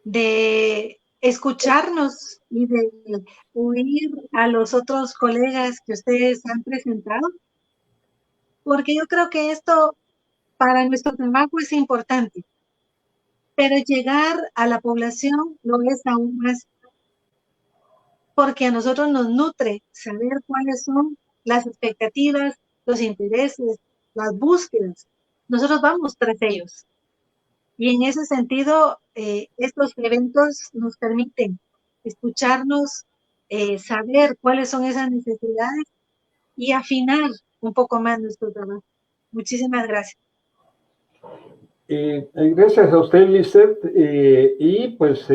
de escucharnos y de oír a los otros colegas que ustedes han presentado, porque yo creo que esto para nuestro trabajo es importante, pero llegar a la población lo es aún más, porque a nosotros nos nutre saber cuáles son las expectativas, los intereses, las búsquedas. Nosotros vamos tras ellos. Y en ese sentido, estos eventos nos permiten escucharnos, saber cuáles son esas necesidades y afinar un poco más nuestro trabajo. Muchísimas gracias. Gracias a usted, Lisette, y pues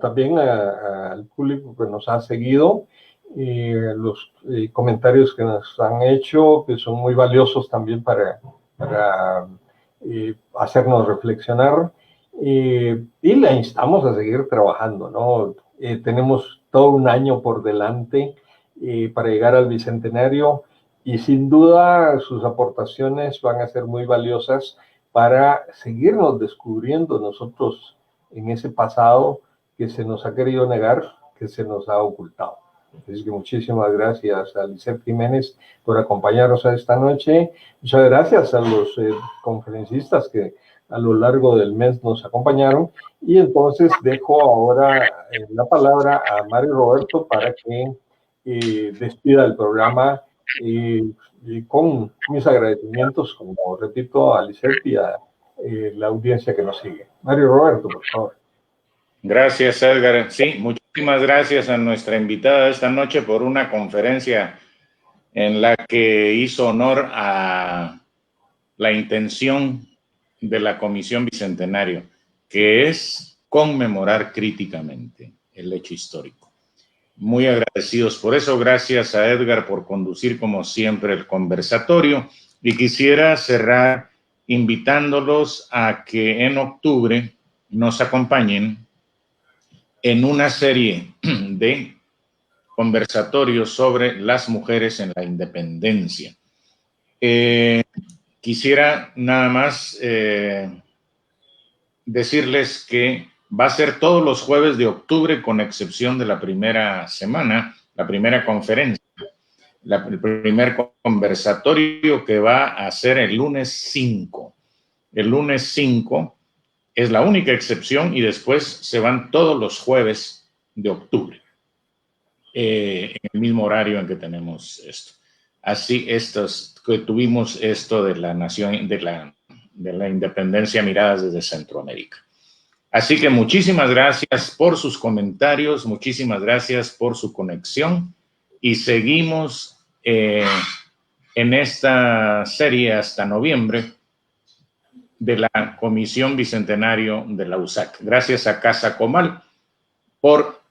también al público que nos ha seguido, los comentarios que nos han hecho, que son muy valiosos también para hacernos reflexionar, y la instamos a seguir trabajando, ¿no? Tenemos todo un año por delante para llegar al Bicentenario, y sin duda sus aportaciones van a ser muy valiosas para seguirnos descubriendo nosotros en ese pasado que se nos ha querido negar, que se nos ha ocultado. Así que muchísimas gracias a Lisette Jiménez por acompañarnos a esta noche. Muchas gracias a los conferencistas que a lo largo del mes nos acompañaron. Y entonces dejo ahora la palabra a Mario Roberto para que despida el programa y con mis agradecimientos, como repito, a Lisette y a la audiencia que nos sigue. Mario Roberto, por favor. Gracias, Edgar. Sí, muchísimas gracias a nuestra invitada esta noche por una conferencia en la que hizo honor a la intención de la Comisión Bicentenario, que es conmemorar críticamente el hecho histórico. Muy agradecidos por eso. Gracias a Edgar por conducir, como siempre, el conversatorio. Y quisiera cerrar invitándolos a que en octubre nos acompañen en una serie de conversatorios sobre las mujeres en la independencia. Quisiera nada más decirles que va a ser todos los jueves de octubre, con excepción de la primera semana, la primera conferencia, el primer conversatorio, que va a ser el lunes 5. El lunes 5 es la única excepción, y después se van todos los jueves de octubre, en el mismo horario en que tenemos esto. Así, que tuvimos esto de la nación, de la independencia, miradas desde Centroamérica. Así que muchísimas gracias por sus comentarios, muchísimas gracias por su conexión, y seguimos en esta serie hasta noviembre de la Comisión Bicentenario de la USAC. Gracias a Casa Comal por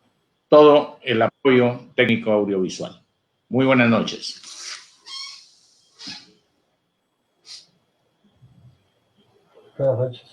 todo el apoyo técnico audiovisual. Muy buenas noches. Buenas noches.